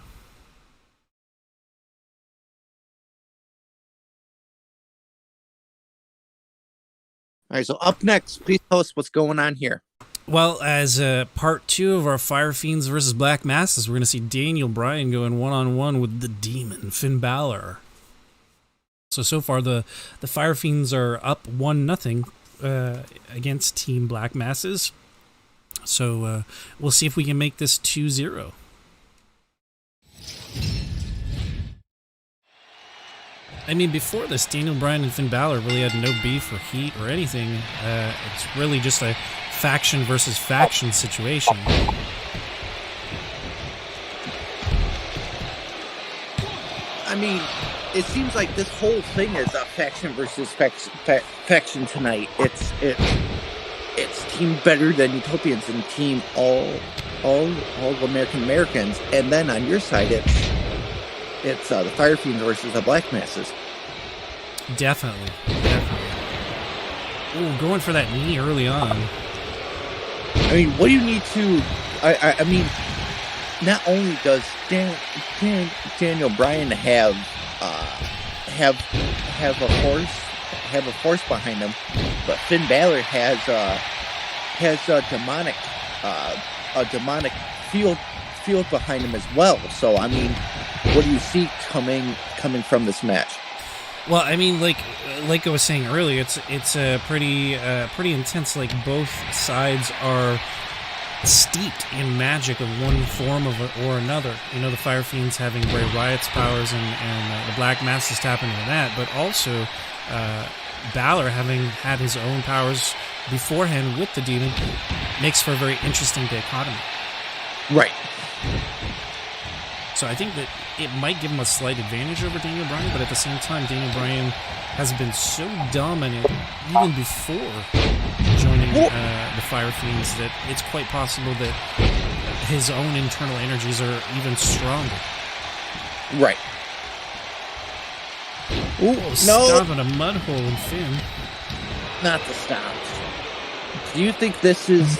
Speaker 2: All right, so up next, please tell us what's going on here.
Speaker 1: Well, as part 2 of our FireFiends versus Black Masses, we're going to see Daniel Bryan going one-on-one with the Demon, Finn Balor. So far, the FireFiends are up 1-0 against Team Black Masses. So we'll see if we can make this 2-0. I mean, before this, Daniel Bryan and Finn Balor really had no beef or heat or anything. It's really just a faction versus faction situation.
Speaker 2: I mean, it seems like this whole thing is a faction versus faction tonight. It's team better than Utopians and team all Americans, and then on your side it's the FireFiends versus the Black Masses.
Speaker 1: Definitely. Ooh, going for that knee early on.
Speaker 2: I mean, what do you need to? I mean, not only does Daniel Bryan have a force behind him, but Finn Balor has a demonic field behind him as well. So I mean, what do you see coming from this match?
Speaker 1: Well, I mean, like I was saying earlier, it's a pretty intense. Like, both sides are steeped in magic of one form or another. You know, the FireFiends having Bray Wyatt's powers and the Black Masses tapping into that, but also Balor having had his own powers beforehand with the Demon makes for a very interesting dichotomy.
Speaker 2: Right.
Speaker 1: So I think that it might give him a slight advantage over Daniel Bryan, but at the same time, Daniel Bryan has been so dominant even before joining the FireFiends that it's quite possible that his own internal energies are even stronger.
Speaker 2: Right. Ooh, no.
Speaker 1: Stop in a mud hole in Finn.
Speaker 2: Not the stop. Do you think this has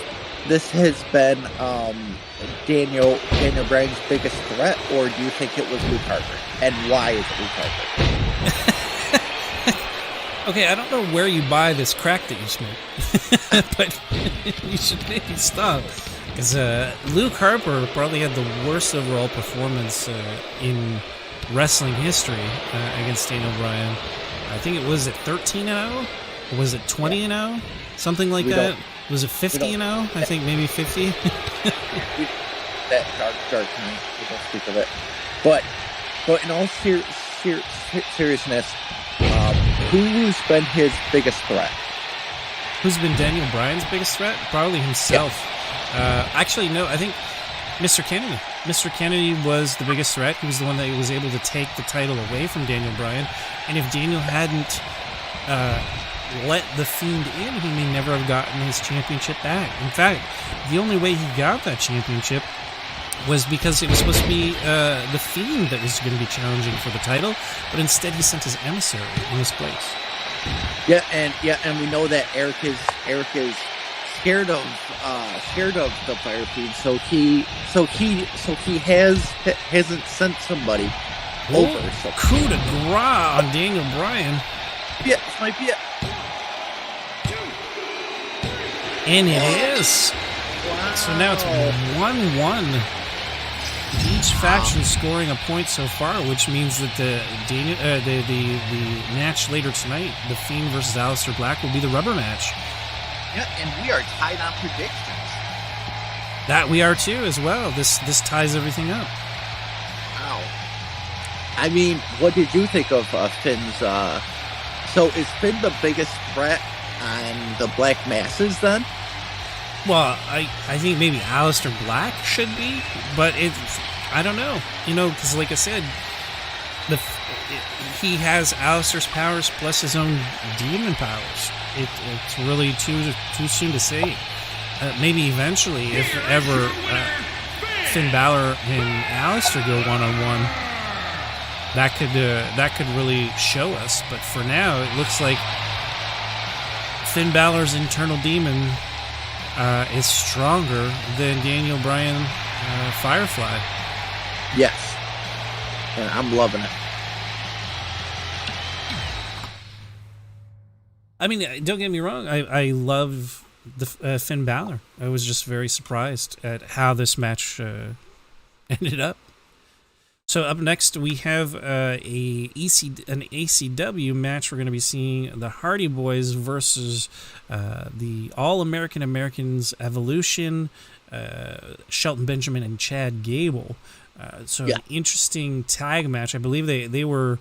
Speaker 2: been Daniel Bryan's biggest threat, or do you think it was Luke Harper? And why is it Luke Harper?
Speaker 1: Okay, I don't know where you buy this crack that you smoke, but you should maybe stop. Because Luke Harper probably had the worst overall performance in wrestling history against Daniel Bryan. I think it was at 13-0? Or was it 20-0? Something like that? Was it 50-0? I think maybe 50.
Speaker 2: That dark night, we don't speak of it. But in all seriousness, who's been his biggest threat?
Speaker 1: Who's been Daniel Bryan's biggest threat? Probably himself. Yeah. Actually, no, I think Mr. Kennedy. Mr. Kennedy was the biggest threat. He was the one that was able to take the title away from Daniel Bryan. And if Daniel hadn't let the Fiend in, he may never have gotten his championship back. In fact, the only way he got that championship was because it was supposed to be the Fiend that was going to be challenging for the title, but instead he sent his emissary in his place.
Speaker 2: Yeah, and we know that Eric is scared of the FireFiend, so he hasn't sent somebody over. So.
Speaker 1: Coup de grace on Daniel Bryan.
Speaker 2: Yeah, this might be it.
Speaker 1: And it is.
Speaker 2: Wow.
Speaker 1: So now it's 1-1. Each faction scoring a point so far, which means that the match later tonight, the Fiend versus Aliester Black, will be the rubber match.
Speaker 2: Yeah, and we are tied on predictions.
Speaker 1: That we are too, as well. This ties everything up.
Speaker 2: Wow. I mean, what did you think of Finn's? So is Finn the biggest threat on the Black Masses then?
Speaker 1: Well, I think maybe Aliester Black should be, but I don't know. Because like I said, he has Alistair's powers plus his own demon powers. It's really too soon to say. Maybe eventually, if ever Finn Balor and Aliester go one-on-one, that could really show us. But for now, it looks like Finn Balor's internal demon is stronger than Daniel Bryan Firefly.
Speaker 2: Yes. And I'm loving it.
Speaker 1: I mean, don't get me wrong. I love the Finn Balor. I was just very surprised at how this match ended up. So up next, we have an ACW match. We're going to be seeing the Hardy Boys versus the All-American Americans Evolution, Shelton Benjamin and Chad Gable. An interesting tag match. I believe they were...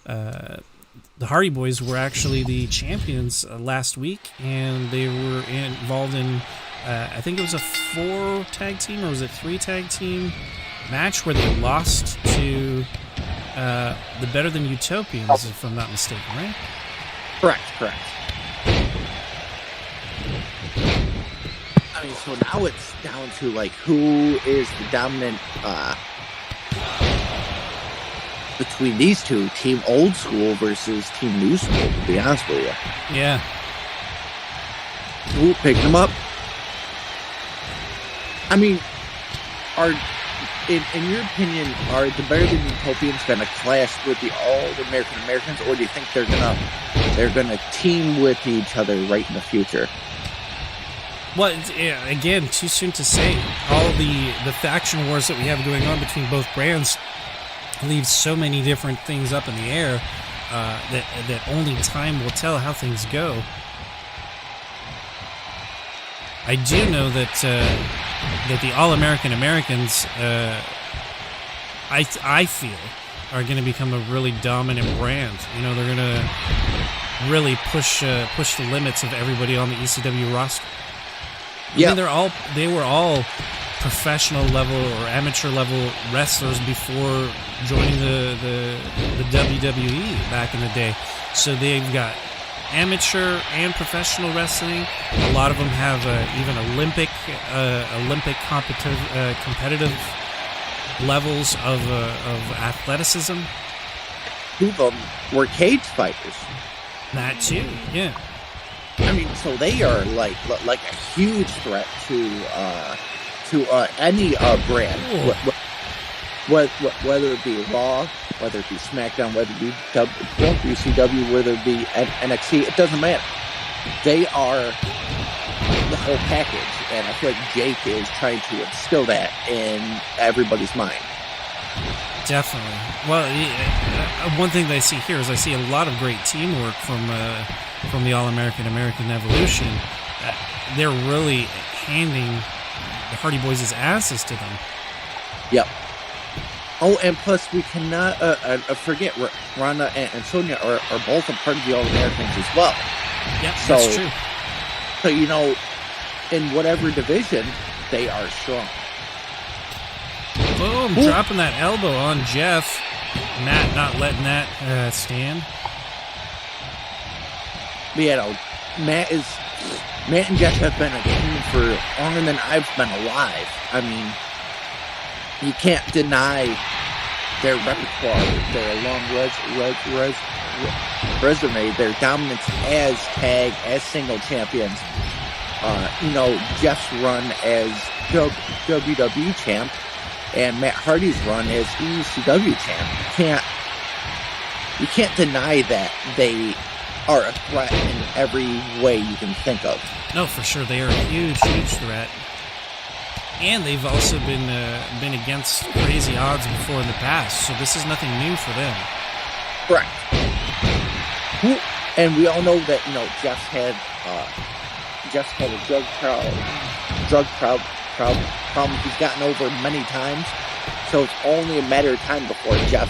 Speaker 1: the Hardy Boys were actually the champions last week, and they were involved in, I think it was a 4-tag team, or was it 3-tag team match where they lost to the Better Than Utopians, if I'm not mistaken, right?
Speaker 2: Correct. I mean, so now it's down to, like, who is the dominant between these two, Team Old School versus Team New School, to be honest with you.
Speaker 1: Yeah.
Speaker 2: Who picked them up? I mean, in your opinion, are the Better Than Utopians going to clash with the All-American Americans, or do you think they're gonna team with each other right in the future?
Speaker 1: Well, again, too soon to say. All the faction wars that we have going on between both brands leaves so many different things up in the air that only time will tell how things go. I do know that the All-American Americans, I feel, are going to become a really dominant brand. They're going to really push the limits of everybody on the ECW roster.
Speaker 2: Yeah,
Speaker 1: I mean, they were all professional level or amateur level wrestlers before joining the WWE back in the day. So they've got amateur and professional wrestling. A lot of them have even Olympic competitive levels of athleticism.
Speaker 2: Two of them were cage fighters.
Speaker 1: That too, yeah.
Speaker 2: I mean, so they are like a huge threat to any brand, whether it be Raw, whether it be SmackDown, whether it be WCW, whether it be NXT, it doesn't matter. They are the whole package, and I feel like Jake is trying to instill that in everybody's mind.
Speaker 1: Definitely. Well, one thing that I see here is I see a lot of great teamwork from the All-American American Evolution. They're really handing the Hardy Boys' asses to them.
Speaker 2: Yep. Oh, and plus we cannot forget Ronda and Sonya are both a part of the All-Americans as well.
Speaker 1: Yep, that's true.
Speaker 2: So, in whatever division, they are strong.
Speaker 1: Boom, ooh. Dropping that elbow on Jeff. Matt not letting that stand.
Speaker 2: But, Matt and Jeff have been a team for longer than I've been alive. I mean, you can't deny their repertoire, their long resume, their dominance as tag, as single champions. Jeff's run as WWE champ and Matt Hardy's run as ECW champ. You can't deny that they are a threat in every way you can think of.
Speaker 1: No, for sure. They are a huge, huge threat. And they've also been against crazy odds before in the past, so this is nothing new for them.
Speaker 2: Correct. And we all know that Jeff's had a drug problem he's gotten over many times, so it's only a matter of time before Jeff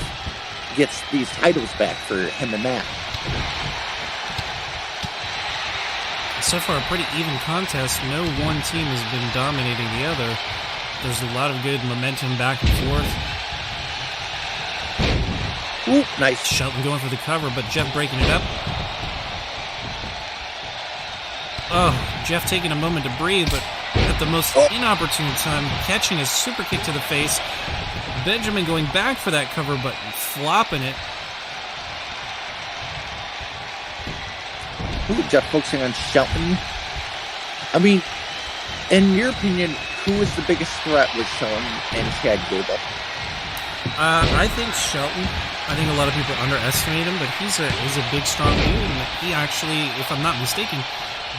Speaker 2: gets these titles back for him and Matt.
Speaker 1: so far a pretty even contest. No one team has been dominating the other. There's a lot of good momentum back and forth.
Speaker 2: Ooh, nice.
Speaker 1: Shelton going for the cover, but Jeff breaking it up. Oh, Jeff taking a moment to breathe, but at the most inopportune time, catching a super kick to the face. Benjamin going back for that cover, but flopping it.
Speaker 2: Ooh, Jeff focusing on Shelton. I mean, in your opinion, who is the biggest threat with Shelton and Chad Gable?
Speaker 1: I think Shelton. I think a lot of people underestimate him, but he's a big, strong dude, and he actually, if I'm not mistaken,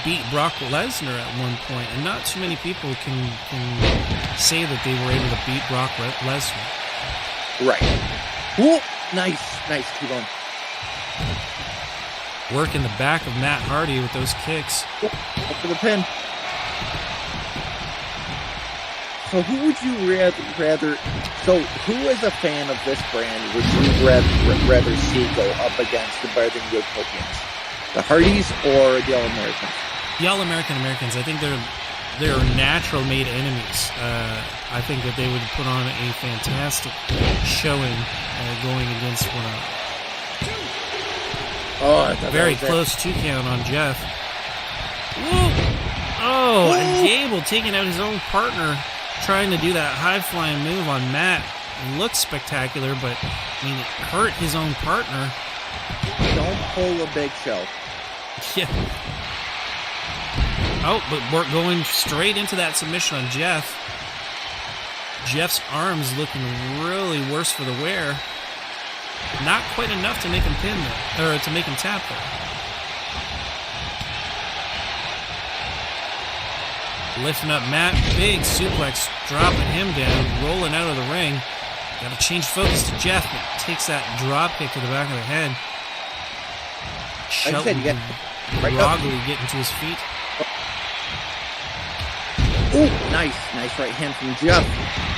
Speaker 1: beat Brock Lesnar at one point, and not too many people can say that they were able to beat Brock Lesnar.
Speaker 2: Right. Ooh, nice T-bone.
Speaker 1: Work in the back of Matt Hardy with those kicks.
Speaker 2: Up for the pin. So who would you rather? So who, as a fan of this brand, would you rather see go up against the Better Than Utopians? The Hardys or the All Americans?
Speaker 1: The All Americans. I think they're natural made enemies. I think that they would put on a fantastic showing going against one another.
Speaker 2: Oh,
Speaker 1: very close 2 count on Jeff. Whoa! Oh, and Gable taking out his own partner, trying to do that high-flying move on Matt. It looks spectacular, but I mean, it hurt his own partner.
Speaker 2: Don't pull a Big Show.
Speaker 1: Yeah. Oh, but we're going straight into that submission on Jeff. Jeff's arms looking really worse for the wear. Not quite enough to make him pin though, or to make him tap though. Lifting up Matt, big suplex, dropping him down, rolling out of the ring. Got to change focus to Jeff, but takes that drop kick to the back of the head. Shelton groggily getting to his feet.
Speaker 2: Oh, nice right hand from Jeff.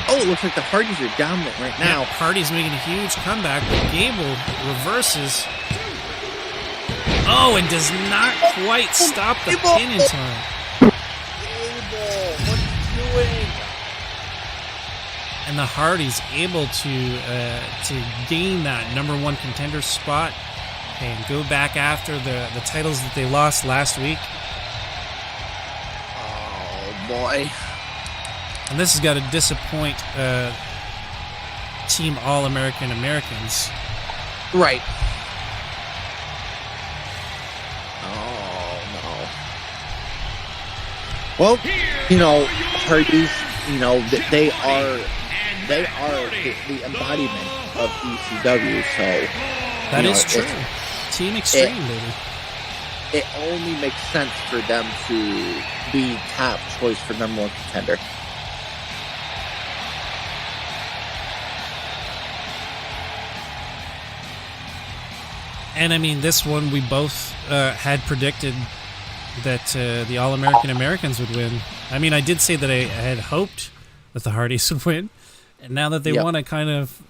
Speaker 2: Oh, it looks like the Hardys are dominant right now.
Speaker 1: Yeah, Hardy's making a huge comeback, but Gable reverses. Oh, and does not quite stop the pin in time.
Speaker 2: Gable, what are you doing?
Speaker 1: And the Hardys able to gain that #1 contender spot and go back after the titles that they lost last week.
Speaker 2: Oh boy!
Speaker 1: And this has got to disappoint Team All-American Americans.
Speaker 2: Right. Oh no. Well, you know, Hardys, you know, they are the embodiment of ECW. So
Speaker 1: that is true. Team Extreme, baby.
Speaker 2: It only makes sense for them to be top choice for #1 contender.
Speaker 1: And I mean, this one we both had predicted that the All-American Americans would win. I mean, I did say that I had hoped that the Hardys would win, and now that they won, I kind of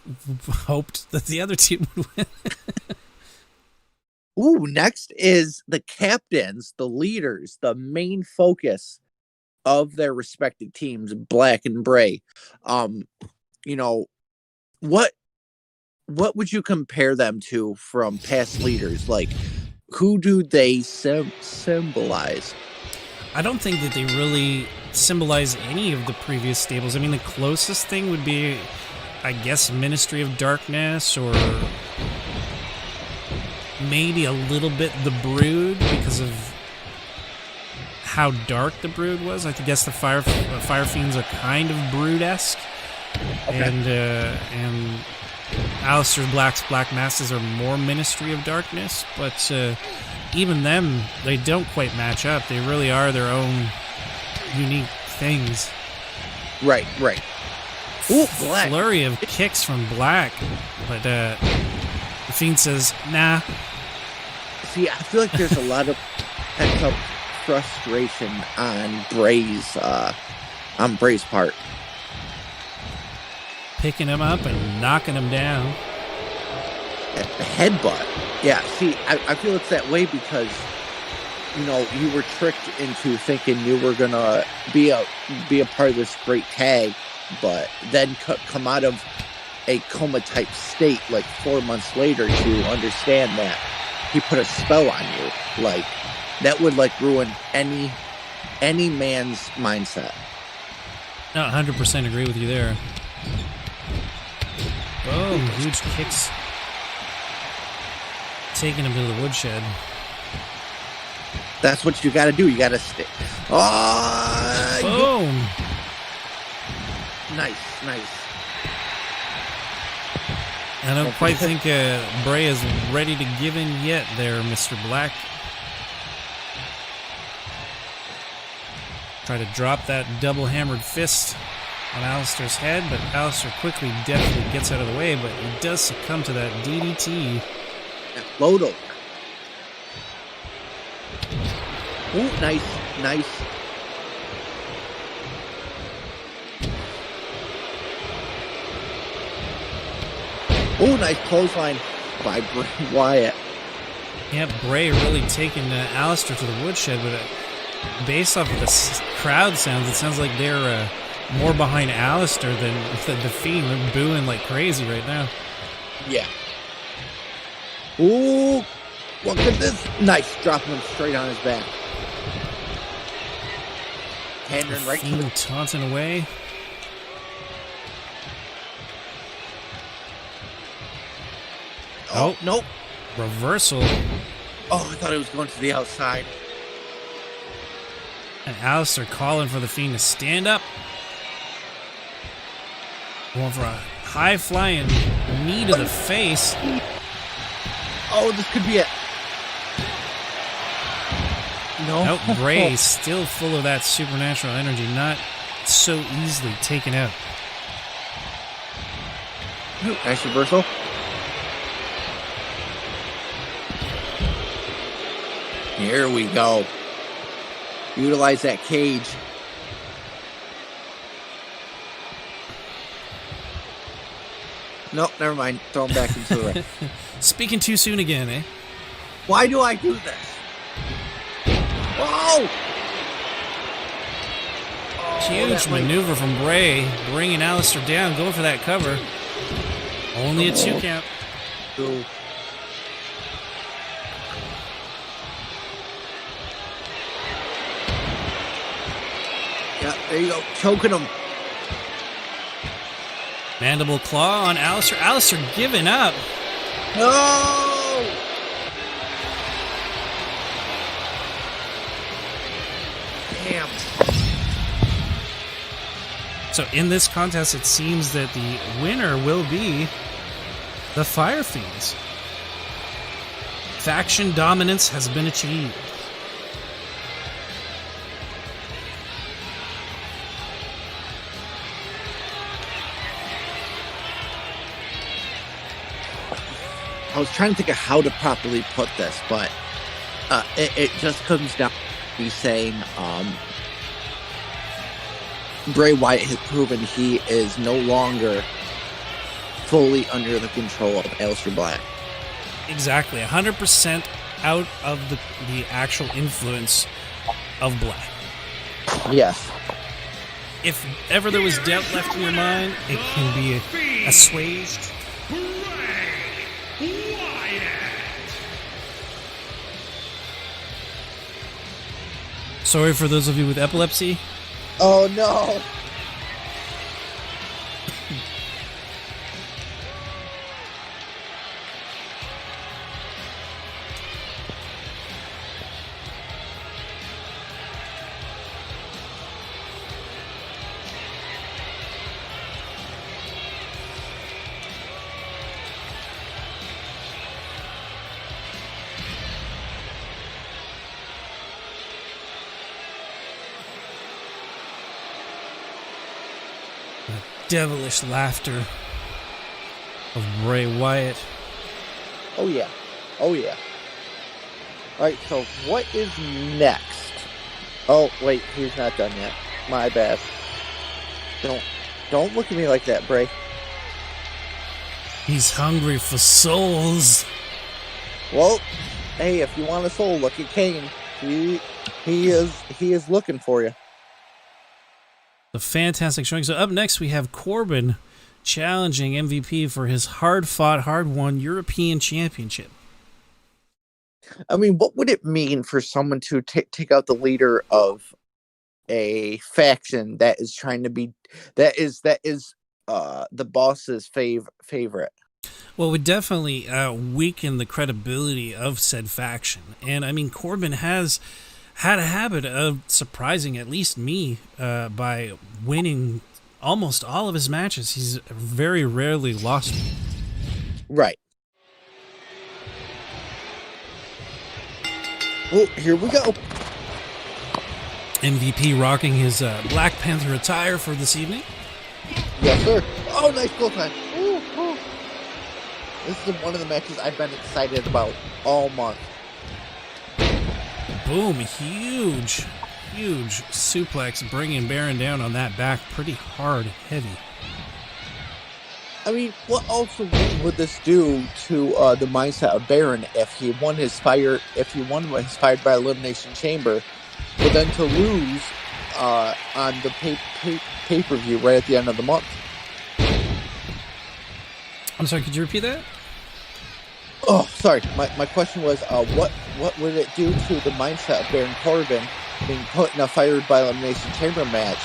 Speaker 1: hoped that the other team would win.
Speaker 2: Ooh, next is the captains, the leaders, the main focus of their respective teams, Black and Bray. You know, what would you compare them to from past leaders? Like, who do they symbolize?
Speaker 1: I don't think that they really symbolize any of the previous stables. I mean, the closest thing would be, I guess, Ministry of Darkness, or maybe a little bit the Brood, because of how dark the Brood was. I guess the FireFiends are kind of Brood-esque. Okay. And Aliester Black's Black Masses are more Ministry of Darkness, but even them, they don't quite match up. They really are their own unique things.
Speaker 2: Right. Ooh, Black.
Speaker 1: Flurry of kicks from Black, but the Fiend says, nah.
Speaker 2: See, I feel like there's a lot of pent-up frustration on Bray's part.
Speaker 1: Picking him up and knocking him down.
Speaker 2: At the headbutt. Yeah, see, I feel it's that way because you were tricked into thinking you were gonna be a part of this great tag, but then come out of a coma type state like 4 months later to understand that he put a spell on you. Like, that would like ruin any man's mindset.
Speaker 1: No, 100% agree with you there. Oh, huge kicks. Taking him to the woodshed.
Speaker 2: That's what you got to do. You got to stick. Oh!
Speaker 1: Boom!
Speaker 2: Nice.
Speaker 1: I don't quite think Bray is ready to give in yet there, Mr. Black. Try to drop that double-hammered fist on Alister's head, but Alister quickly, definitely gets out of the way, but he does succumb to that DDT.
Speaker 2: Lodo. Ooh, nice. Ooh, nice clothesline by Wyatt.
Speaker 1: Yeah, Bray really taking Alister to the woodshed, but based off of the crowd sounds, it sounds like they're more behind Alister than the Fiend. They're booing like crazy right now.
Speaker 2: Yeah. Ooh, look at this. Nice, dropping him straight on his back. Pandering right to the
Speaker 1: taunting away.
Speaker 2: Oh, nope.
Speaker 1: Reversal.
Speaker 2: Oh, I thought it was going to the outside.
Speaker 1: And Alister calling for the Fiend to stand up. Going for a high-flying knee to the face.
Speaker 2: Oh, this could be it. No.
Speaker 1: Nope, Bray still full of that supernatural energy, not so easily taken out.
Speaker 2: Ooh, nice reversal. Here we go. Utilize that cage. Nope, never mind. Throw him back into the ring.
Speaker 1: Speaking too soon again, eh?
Speaker 2: Why do I do this? Whoa!
Speaker 1: Huge maneuver from Bray, bringing Alister down, going for that cover. Only a 2 count.
Speaker 2: Ooh. Yeah, there you go. Choking him.
Speaker 1: Mandible claw on Alister. Alister giving up.
Speaker 2: No! Damn.
Speaker 1: So in this contest, it seems that the winner will be the FireFiends. Faction dominance has been achieved.
Speaker 2: I was trying to think of how to properly put this, but it just comes down to me saying Bray Wyatt has proven he is no longer fully under the control of Aliester Black.
Speaker 1: Exactly, 100% out of the actual influence of Black.
Speaker 2: Yes.
Speaker 1: If ever there was doubt left in your mind, it can be assuaged. Sorry for those of you with epilepsy.
Speaker 2: Oh no!
Speaker 1: Devilish laughter of Bray Wyatt.
Speaker 2: Oh yeah. Oh yeah. Alright, so what is next? Oh, wait, he's not done yet. My bad. Don't look at me like that, Bray.
Speaker 1: He's hungry for souls.
Speaker 2: Well, hey, if you want a soul, look at Kane. If He is looking for you.
Speaker 1: A fantastic showing. So up next we have Corbin challenging MVP for his hard-fought, hard-won European Championship.
Speaker 2: I mean, what would it mean for someone to take out the leader of a faction that is trying to be that is the boss's favorite?
Speaker 1: Well, it would definitely weaken the credibility of said faction. And I mean, Corbin has had a habit of surprising at least me by winning almost all of his matches. He's very rarely lost.
Speaker 2: Right. Oh, here we go.
Speaker 1: MVP rocking his Black Panther attire for this evening.
Speaker 2: Yes, sir. Oh, nice goal time. Ooh, ooh. This is one of the matches I've been excited about all month.
Speaker 1: Boom, huge suplex, bringing Baron down on that back pretty hard, heavy.
Speaker 2: I mean, what also would this do to the mindset of Baron if he won his fired by Elimination Chamber, but then to lose on the pay-per-view right at the end of the month?
Speaker 1: I'm sorry, could you repeat that?
Speaker 2: Oh, sorry. My question was, what would it do to the mindset of Baron Corbin being put in a fired by Elimination Chamber match,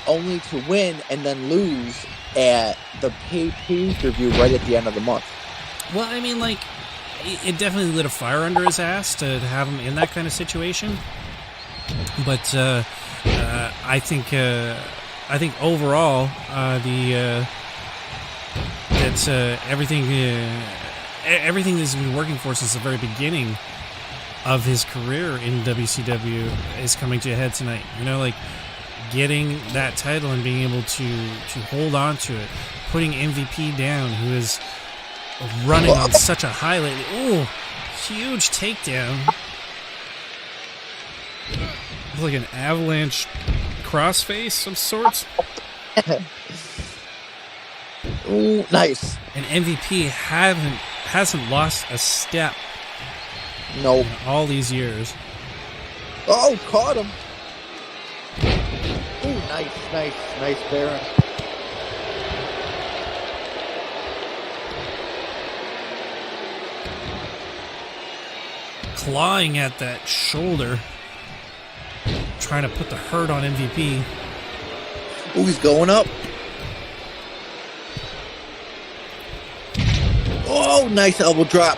Speaker 2: only to win and then lose at the pay-per-view right at the end of the month?
Speaker 1: Well, I mean, like, it definitely lit a fire under his ass to have him in that kind of situation. But I think overall everything that's been working for since the very beginning of his career in WCW is coming to a head tonight. You know, like getting that title and being able to hold on to it, putting MVP down, who is running on such a high lately. Ooh, huge takedown. It's like an avalanche crossface of sorts.
Speaker 2: Ooh, nice.
Speaker 1: And MVP hasn't lost a step.
Speaker 2: Nope.
Speaker 1: All these years.
Speaker 2: Oh, caught him. Ooh, nice, Baron.
Speaker 1: Clawing at that shoulder, trying to put the hurt on MVP.
Speaker 2: Ooh, he's going up. Oh, nice elbow drop.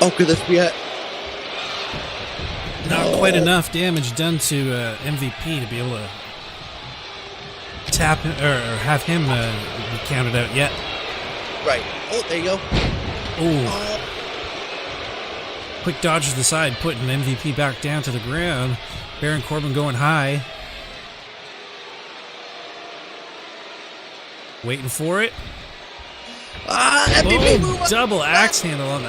Speaker 2: Oh, could this be it?
Speaker 1: Not quite enough damage done to MVP to be able to tap him, or have him be counted out yet.
Speaker 2: Right. Oh, there you go.
Speaker 1: Oh. Quick dodge to the side, putting MVP back down to the ground. Baron Corbin going high. Waiting for it.
Speaker 2: MVP
Speaker 1: boom! Double axe handle on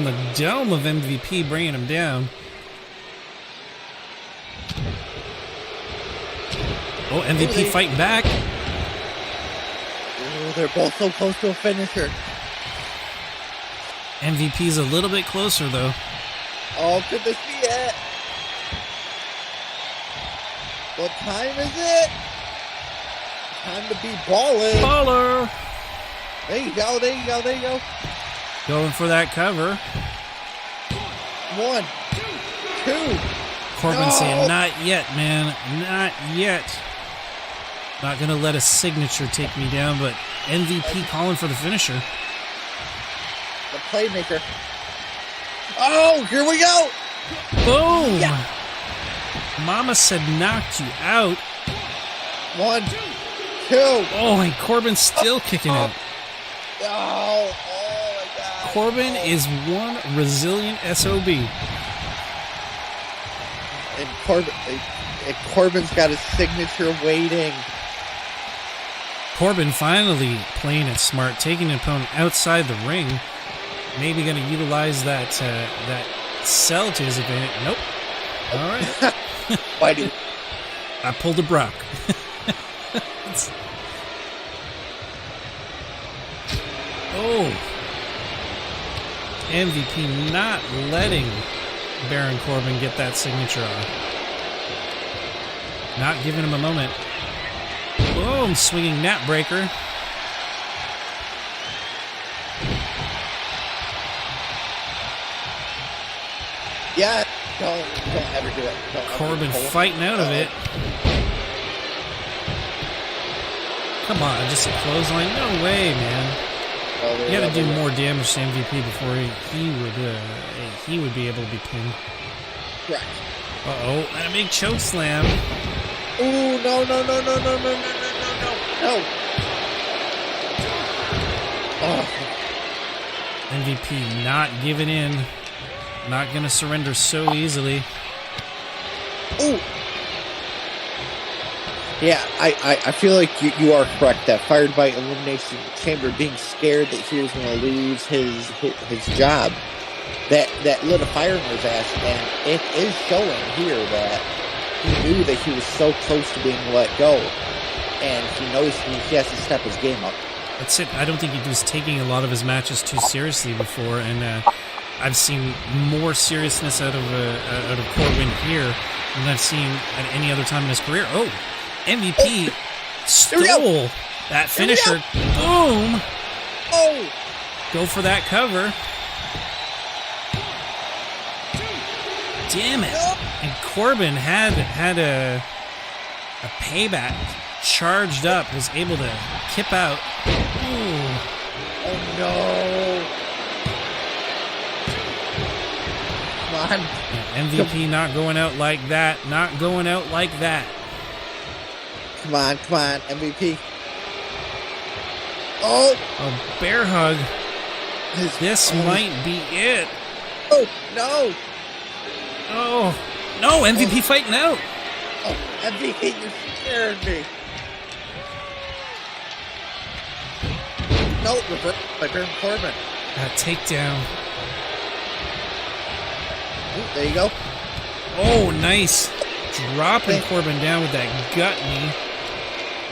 Speaker 1: the dome of MVP, bringing him down. Oh, MVP fighting back.
Speaker 2: Oh, they're both so close to a finisher.
Speaker 1: MVP's a little bit closer, though.
Speaker 2: Oh, could this be it? What time is it? Time to be balling.
Speaker 1: Balor!
Speaker 2: There you go.
Speaker 1: Going for that cover.
Speaker 2: 1, 2.
Speaker 1: Corbin saying, not yet, man. Not yet. Not going to let a signature take me down, but MVP calling for the finisher.
Speaker 2: The playmaker. Oh, here we go.
Speaker 1: Boom.
Speaker 2: Yeah.
Speaker 1: Mama said knocked you out.
Speaker 2: 1, 2.
Speaker 1: Oh, and Corbin's still kicking out.
Speaker 2: Oh my God.
Speaker 1: Corbin is one resilient SOB.
Speaker 2: And Corbin's got his signature waiting.
Speaker 1: Corbin finally playing it smart, taking an opponent outside the ring. Maybe going to utilize that sell to his advantage. Nope. All right.
Speaker 2: Why do?
Speaker 1: I pulled a Brock. Oh. MVP not letting Baron Corbin get that signature on. Not giving him a moment. Boom, swinging net breaker.
Speaker 2: Yeah, don't ever do it.
Speaker 1: Corbin fighting out of it. Come on, just a clothesline? No way, man. You got to do more damage to MVP before he would be able to be pinned.
Speaker 2: Correct.
Speaker 1: Uh-oh, and a big choke slam.
Speaker 2: Ooh, no. Oh.
Speaker 1: MVP not giving in. Not going to surrender so easily.
Speaker 2: Ooh. Yeah, I feel like you are correct. That fired by Elimination Chamber, being scared that he was going to lose his job, that lit a fire in his ass, and it is showing here that he knew that he was so close to being let go, and he knows he has to step his game up.
Speaker 1: That's it. I don't think he was taking a lot of his matches too seriously before, and I've seen more seriousness out of Corbin here than I've seen at any other time in his career. Oh, MVP stole that finisher. Boom!
Speaker 2: Oh!
Speaker 1: Go for that cover. Damn it! And Corbin had a payback charged up, was able to kip out. Ooh.
Speaker 2: Oh no! Come on.
Speaker 1: Yeah, MVP not going out like that. Not going out like that.
Speaker 2: Come on, MVP. Oh!
Speaker 1: A bear hug. This might be it.
Speaker 2: Oh, no!
Speaker 1: Oh, no, MVP fighting out.
Speaker 2: Oh, MVP, you're scaring me. No, reverse by Baron Corbin.
Speaker 1: Takedown.
Speaker 2: Ooh, there you go.
Speaker 1: Oh, nice. Dropping Corbin down with that gut knee.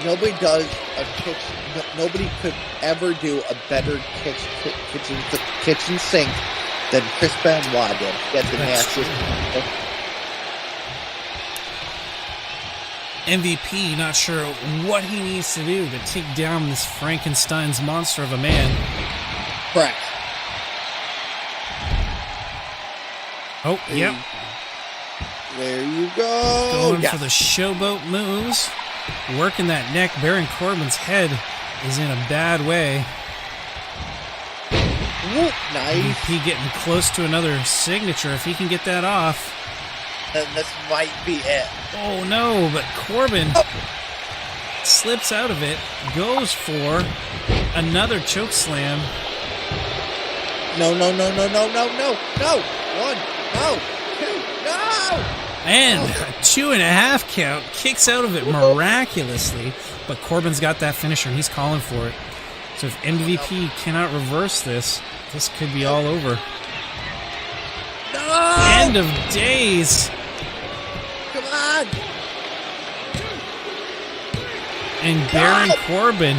Speaker 2: Nobody does a kitchen. Nobody could ever do a better kitchen sink than Chris Benoit did. Get the nastiest.
Speaker 1: MVP not sure what he needs to do to take down this Frankenstein's monster of a man.
Speaker 2: Correct.
Speaker 1: Oh, yep.
Speaker 2: There you go.
Speaker 1: Going for the showboat moves. Working that neck. Baron Corbin's head is in a bad way.
Speaker 2: Ooh, nice.
Speaker 1: MVP getting close to another signature. If he can get that off.
Speaker 2: Then this might be it.
Speaker 1: Oh no, but Corbin slips out of it. Goes for another choke slam.
Speaker 2: No. 1, no, 2, no!
Speaker 1: And a 2.5 count. Kicks out of it miraculously. But Corbin's got that finisher and he's calling for it. So if MVP cannot reverse this, this could be all over.
Speaker 2: No!
Speaker 1: End of days.
Speaker 2: Come on!
Speaker 1: And Baron Corbin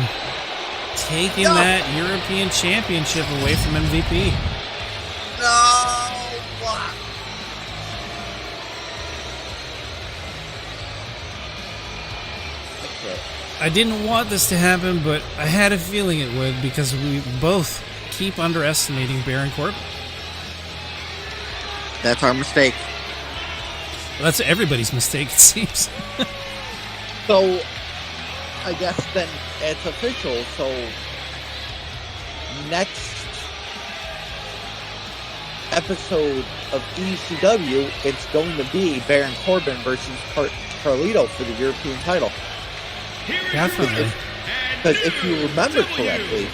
Speaker 1: taking that European Championship away from MVP.
Speaker 2: No!
Speaker 1: I didn't want this to happen, but I had a feeling it would because we both keep underestimating Baron Corbin.
Speaker 2: That's our mistake.
Speaker 1: Well, that's everybody's mistake, it seems.
Speaker 2: So, I guess then it's official. So, next episode of ECW, it's going to be Baron Corbin versus Carlito for the European title.
Speaker 1: Definitely.
Speaker 2: Because if you remember correctly,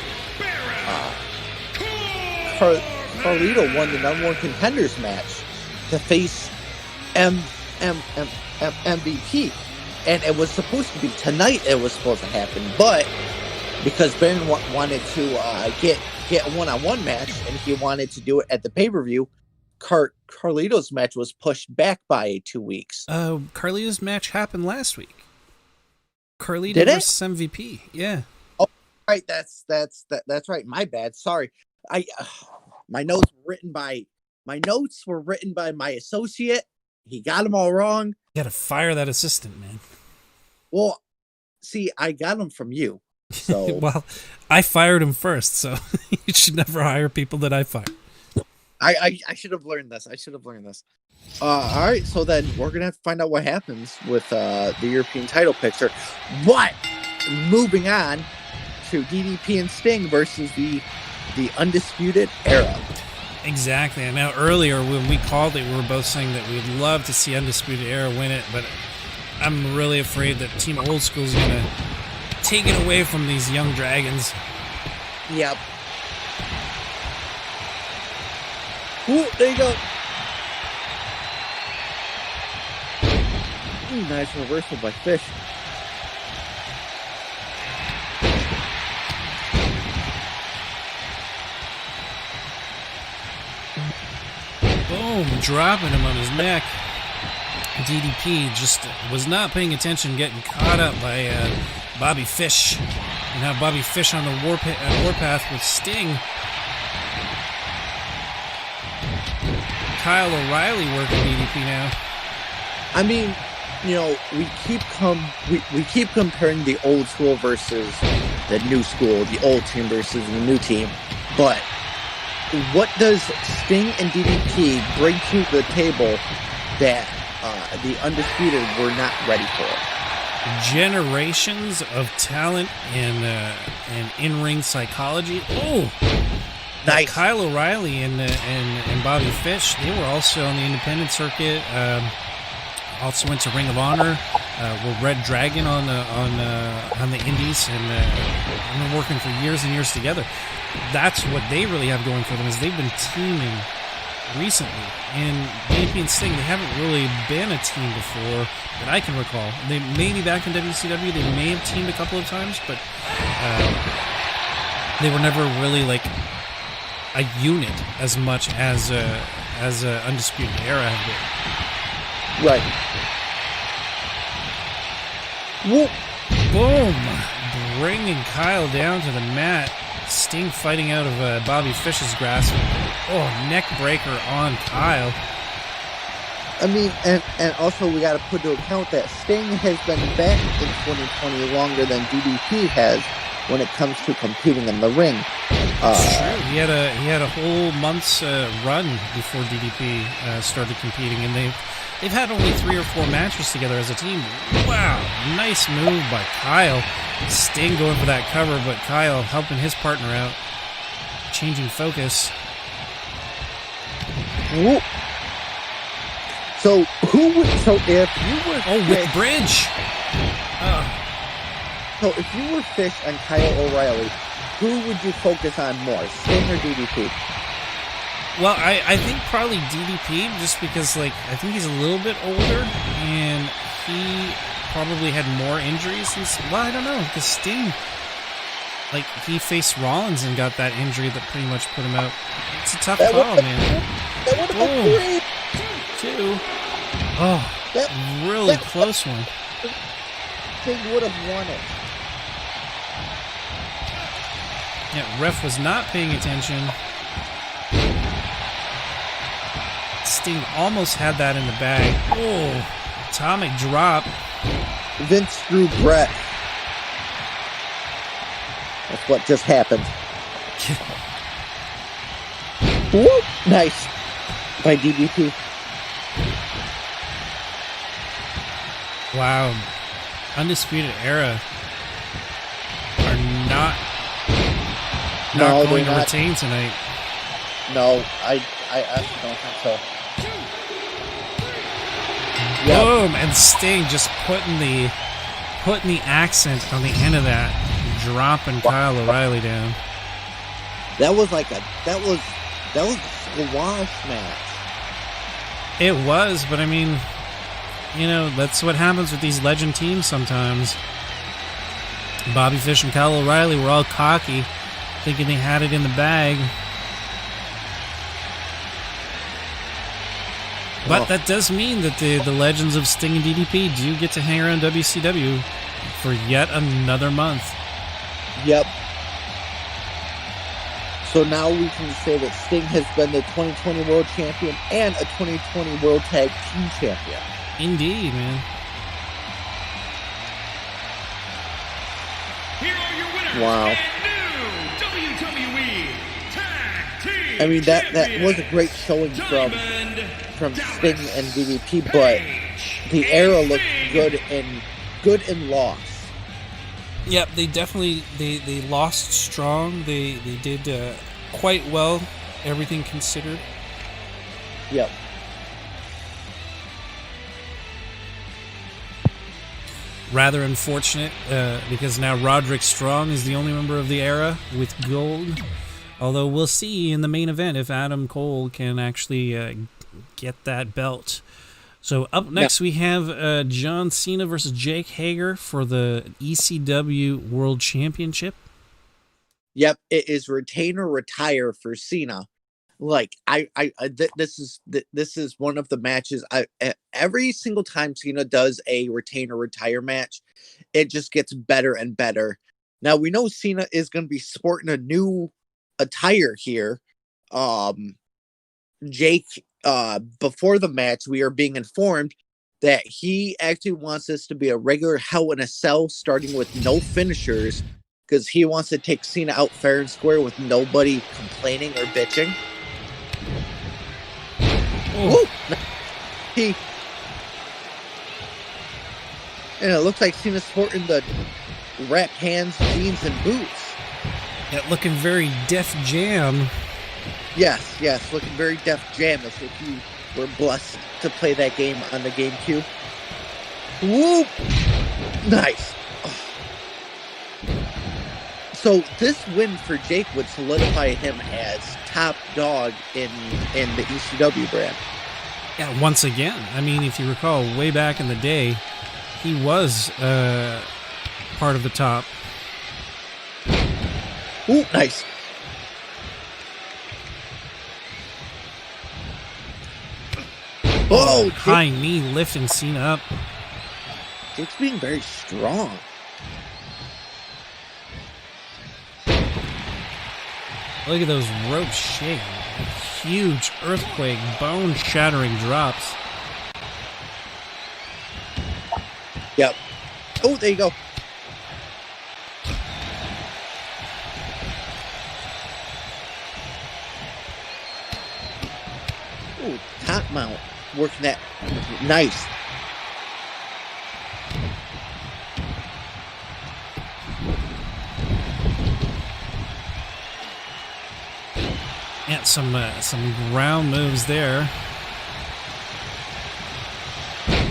Speaker 2: Carlito won the #1 contenders match to face MVP, and it was supposed to be tonight. It was supposed to happen, but because Baron wanted to get a one-on-one match, and he wanted to do it at the pay-per-view, Carlito's match was pushed back by 2 weeks.
Speaker 1: Carlito's match happened last week. Carlito versus MVP. Yeah.
Speaker 2: Oh, right. That's right. My bad. Sorry. My notes were written by my associate. He got them all wrong.
Speaker 1: You gotta fire that assistant, man.
Speaker 2: Well, see, I got them from you. So
Speaker 1: well, I fired him first, so you should never hire people that I fire.
Speaker 2: I should have learned this. All right, so then we're gonna have to find out what happens with the European title picture. But moving on to DDP and Sting versus the Undisputed Era.
Speaker 1: Exactly. And now earlier when we called it, we were both saying that we'd love to see Undisputed Era win it, but I'm really afraid that Team Old School is gonna take it away from these young dragons.
Speaker 2: Yep. Ooh, there you go. Nice reversal by Fish.
Speaker 1: Boom, dropping him on his neck. DDP just was not paying attention, getting caught up by Bobby Fish. And now Bobby Fish on the warpath with Sting. Kyle O'Reilly working DDP now.
Speaker 2: I mean, we keep comparing the old school versus the new school, the old team versus the new team. But what does Sting and DDP bring to the table that the Undisputed were not ready for?
Speaker 1: Generations of talent and in-ring psychology. Oh,
Speaker 2: nice.
Speaker 1: Kyle O'Reilly and Bobby Fish, they were also on the independent circuit. Also went to Ring of Honor. Were Red Dragon on the Indies, and been working for years and years together. That's what they really have going for them, is they've been teaming recently. And DDP and Sting, they haven't really been a team before that I can recall. They may be back in WCW. They may have teamed a couple of times, but they were never really like a unit as much as Undisputed Era have been.
Speaker 2: Right. Whoop.
Speaker 1: Boom. Bringing Kyle down to the mat. Sting fighting out of Bobby Fish's grasp. Oh, neck breaker on Kyle.
Speaker 2: I mean, and also we got to put into account that Sting has been back in 2020 longer than DDP has when it comes to competing in the ring.
Speaker 1: It's true. He had a whole month's run before DDP started competing, and they've had only 3 or 4 matches together as a team. Wow, nice move by Kyle. Sting going for that cover, but Kyle helping his partner out, changing focus.
Speaker 2: Whoop. So if you were
Speaker 1: with Bridge.
Speaker 2: So if you were Fish and Kyle O'Reilly, who would you focus on more, Sting or DDP?
Speaker 1: Well, I think probably DDP, just because I think he's a little bit older and he probably had more injuries. I don't know, because Sting, he faced Rollins and got that injury that pretty much put him out. It's a tough call, man.
Speaker 2: That would have been great.
Speaker 1: 2. Oh, really close one.
Speaker 2: Sting would have won it.
Speaker 1: Yeah, ref was not paying attention. Sting almost had that in the bag. Oh, atomic drop.
Speaker 2: Vince drew Brett. That's what just happened. Whoop, nice. By DDP.
Speaker 1: Wow. Undisputed Era are not going to retain tonight.
Speaker 2: No, I actually don't think so.
Speaker 1: Boom, and Sting just putting the accent on the end of that, dropping Kyle O'Reilly down.
Speaker 2: That was a squash match.
Speaker 1: It was, but I mean, that's what happens with these legend teams sometimes. Bobby Fish and Kyle O'Reilly were all cocky, thinking they had it in the bag. But that does mean that the legends of Sting and DDP do get to hang around WCW for yet another month.
Speaker 2: Yep. So now we can say that Sting has been the 2020 World Champion and a 2020 World Tag Team Champion.
Speaker 1: Indeed, man.
Speaker 3: Here are your winners.
Speaker 2: Wow.
Speaker 3: And new WWE Tag Team
Speaker 2: I mean, that
Speaker 3: Champions,
Speaker 2: was a great showing from
Speaker 3: Dallas,
Speaker 2: Sting and DDP, but the era looked good and lost.
Speaker 1: Yep, they definitely they lost strong. They did quite well, everything considered.
Speaker 2: Yep.
Speaker 1: Rather unfortunate, because now Roderick Strong is the only member of the era with gold. Although we'll see in the main event if Adam Cole can actually get that belt. So up next we have John Cena versus Jake Hager for the ECW World Championship.
Speaker 2: Yep, it is retain or retire for Cena. Like this is one of the matches. Every single time Cena does a retain or retire match, it just gets better and better. Now we know Cena is going to be sporting a new attire here. Jake, before the match, we are being informed that he actually wants this to be a regular Hell in a Cell, starting with no finishers, because he wants to take Cena out fair and square with nobody complaining or bitching. Oh. And it looks like Cena's sporting the wrapped hands, jeans, and boots.
Speaker 1: Yeah, looking very Def Jam.
Speaker 2: Yes, looking very Def Jam, as if you were blessed to play that game on the GameCube. Whoop! Nice. Oh. So this win for Jake would solidify him as top dog in the ECW brand.
Speaker 1: Yeah, once again. I mean, if you recall, way back in the day, he was part of the top.
Speaker 2: Ooh, nice. Oh,
Speaker 1: high knee lifting Cena up.
Speaker 2: Jake's being very strong.
Speaker 1: Look at those ropes shaking. Huge earthquake, bone-shattering drops.
Speaker 2: Yep. Oh, there you go. Ooh, top mount. Working that. Nice.
Speaker 1: Yeah, some ground moves there.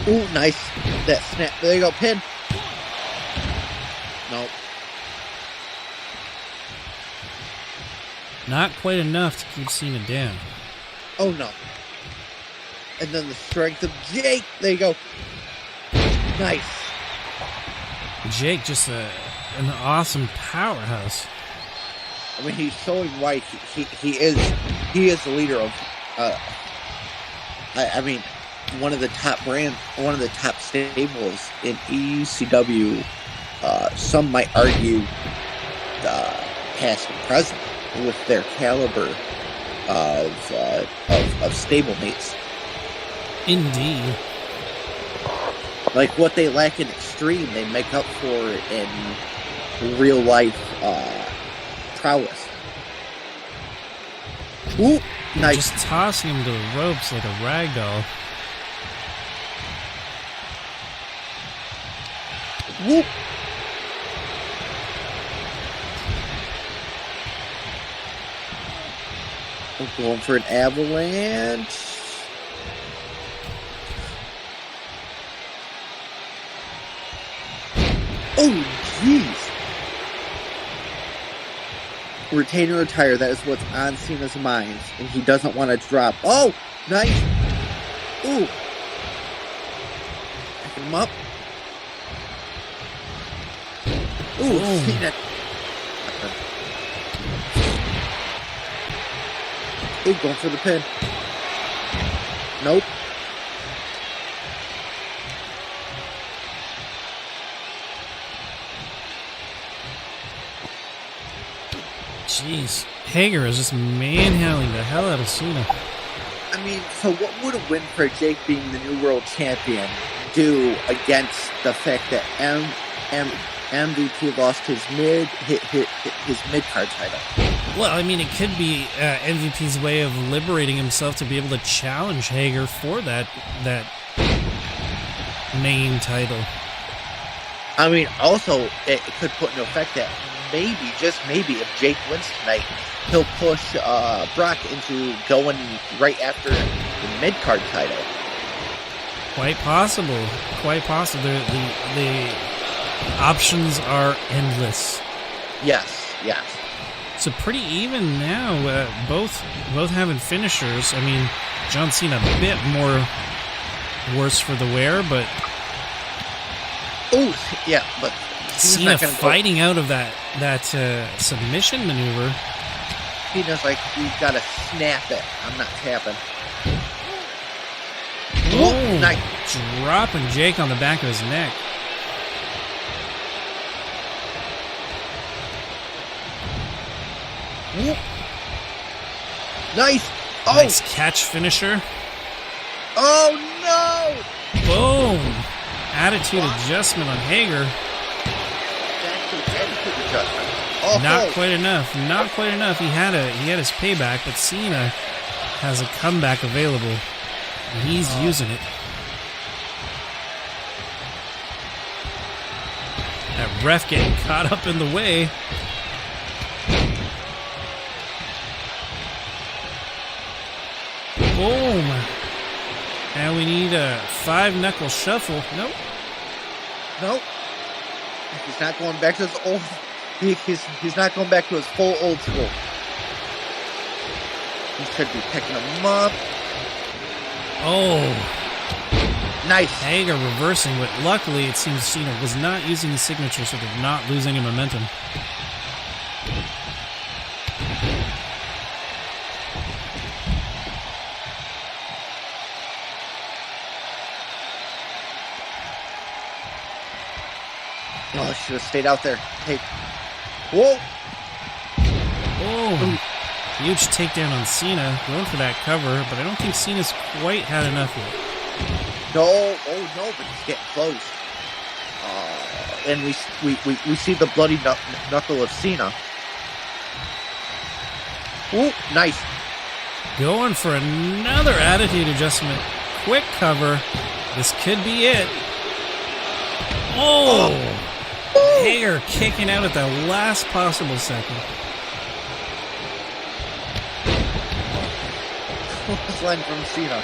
Speaker 2: Ooh, nice. That snap. There you go, pin. Nope.
Speaker 1: Not quite enough to keep Cena down.
Speaker 2: Oh, no. And then the strength of Jake. There you go. Nice.
Speaker 1: Jake, just an awesome powerhouse.
Speaker 2: I mean, he's showing why he is the leader of. I mean, one of the top stables in ECW. Some might argue, past and present, with their caliber of stablemates.
Speaker 1: Indeed.
Speaker 2: Like what they lack in Extreme, they make up for in real life prowess. Ooh, nice.
Speaker 1: Just tossing him to the ropes like a ragdoll.
Speaker 2: Whoop. We're going for an avalanche. Oh, jeez. Retain or retire, that is what's on Cena's mind, and he doesn't want to drop. Oh, nice. Ooh. Picking him up. Ooh, Cena. Ooh, going for the pin. Nope.
Speaker 1: Jeez. Hagar is just manhandling the hell out of Cena.
Speaker 2: I mean, so what would a win for Jake being the new world champion do against the fact that MVP lost his mid-card title?
Speaker 1: Well, I mean, it could be MVP's way of liberating himself to be able to challenge Hagar for that main title.
Speaker 2: I mean, also, it could put into effect that maybe, just maybe, if Jake wins tonight, he'll push Brock into going right after the mid-card title.
Speaker 1: Quite possible. Quite possible. The options are endless.
Speaker 2: Yes, yes.
Speaker 1: So pretty even now. Both having finishers. I mean, John Cena a bit more worse for the wear, but
Speaker 2: yeah, but
Speaker 1: Cena fighting out of that submission maneuver.
Speaker 2: Cena's like, you gotta snap it. I'm not tapping.
Speaker 1: Oh,
Speaker 2: nice.
Speaker 1: Dropping Jake on the back of his neck.
Speaker 2: Nice. Oh.
Speaker 1: Nice catch finisher.
Speaker 2: Oh no!
Speaker 1: Boom. Attitude adjustment on Hagar.
Speaker 2: Attitude adjustment. Oh,
Speaker 1: Not quite enough. Not quite enough. He had his payback, but Cena has a comeback available, and he's using it. That ref getting caught up in the way. Boom. And we need a 5-knuckle shuffle. Nope.
Speaker 2: Nope. He's not going back to his old. He's not going back to his full old school. He should be picking him up.
Speaker 1: Oh.
Speaker 2: Nice.
Speaker 1: Hagar reversing, but luckily it seems Cena was not using the signature, so they're not losing any momentum.
Speaker 2: Oh, should have stayed out there. Hey. Whoa.
Speaker 1: Oh. Huge takedown on Cena. Going for that cover, but I don't think Cena's quite had enough yet.
Speaker 2: No. Oh, no, but he's getting close. And we see the bloody knuckle of Cena. Ooh, nice.
Speaker 1: Going for another attitude adjustment. Quick cover. This could be it. Oh! Hagar kicking out at the last possible second.
Speaker 2: Line from Cena.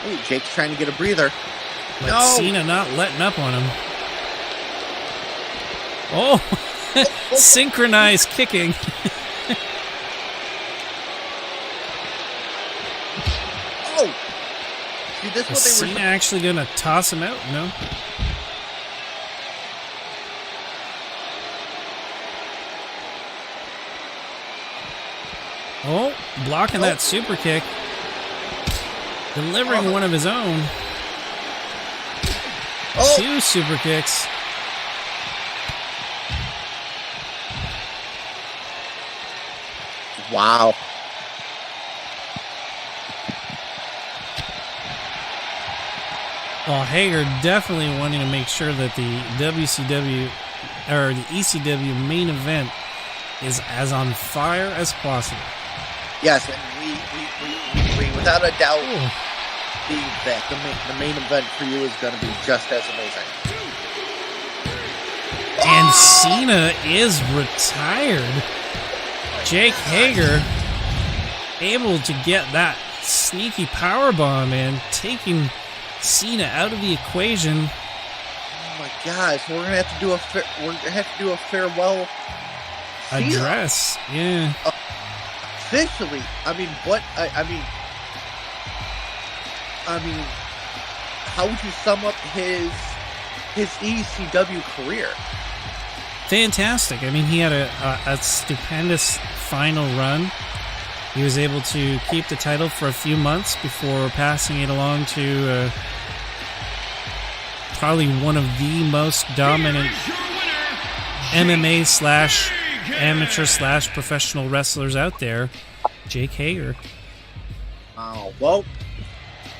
Speaker 2: Ooh, Jake's trying to get a breather.
Speaker 1: But
Speaker 2: no.
Speaker 1: Cena not letting up on him. Oh! Synchronized kicking.
Speaker 2: Oh! See, this
Speaker 1: Is Cena actually going to toss him out? No. Oh, blocking that super kick. Delivering one of his own.
Speaker 2: Oh.
Speaker 1: 2 super kicks.
Speaker 2: Wow.
Speaker 1: Well, Hagar definitely wanting to make sure that the WCW or the ECW main event is as on fire as possible.
Speaker 2: Yes, and we without a doubt believe that the main event for you is going to be just as amazing.
Speaker 1: And Cena is retired. Jake Hagar able to get that sneaky powerbomb and taking Cena out of the equation.
Speaker 2: Oh my gosh, we're gonna have to do a farewell
Speaker 1: address. Yeah.
Speaker 2: Officially, I mean, what? I mean, how would you sum up his ECW career?
Speaker 1: Fantastic. I mean, he had a stupendous final run. He was able to keep the title for a few months before passing it along to probably one of the most dominant MMA / amateur / professional wrestlers out there, Jake Hager.
Speaker 2: Oh, well,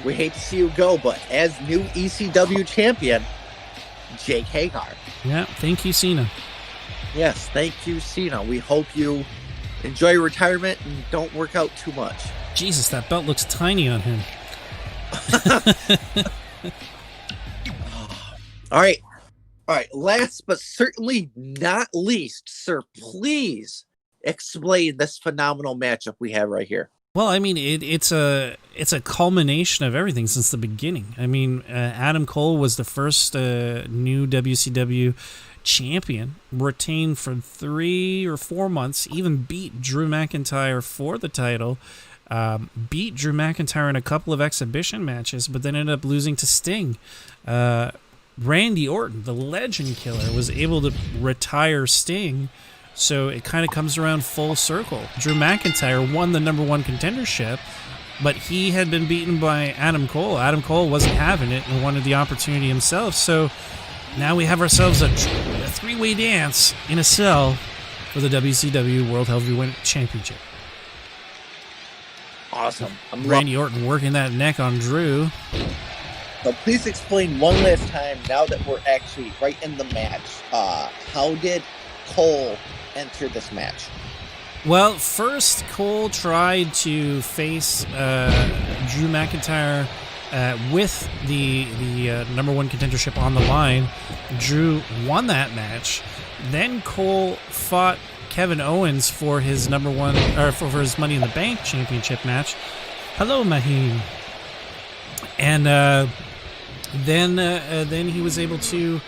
Speaker 2: we hate to see you go, but as new ECW champion, Jake Hagar.
Speaker 1: Yeah, thank you, Cena.
Speaker 2: Yes, thank you, Cena. We hope you enjoy your retirement and don't work out too much.
Speaker 1: Jesus, that belt looks tiny on him.
Speaker 2: All right. Last but certainly not least, sir, please explain this phenomenal matchup we have right here.
Speaker 1: Well, I mean, it's a culmination of everything since the beginning. I mean, Adam Cole was the first new WCW champion, retained for 3 or 4 months, even beat Drew McIntyre for the title, beat Drew McIntyre in a couple of exhibition matches, but then ended up losing to Sting. Randy Orton, the legend killer, was able to retire Sting, so it kind of comes around full circle. Drew McIntyre won the #1 contendership, but he had been beaten by Adam Cole. Adam Cole wasn't having it and wanted the opportunity himself, so now we have ourselves a three-way dance in a cell for the WCW World Heavyweight Championship.
Speaker 2: Awesome.
Speaker 1: Randy Orton working that neck on Drew.
Speaker 2: So please explain one last time, now that we're actually right in the match, how did Cole enter this match?
Speaker 1: Well, first Cole tried to face Drew McIntyre with the #1 contendership on the line. Drew won that match. Then Cole fought Kevin Owens for his for his Money in the Bank championship match. Hello, Maheen. And then he was able to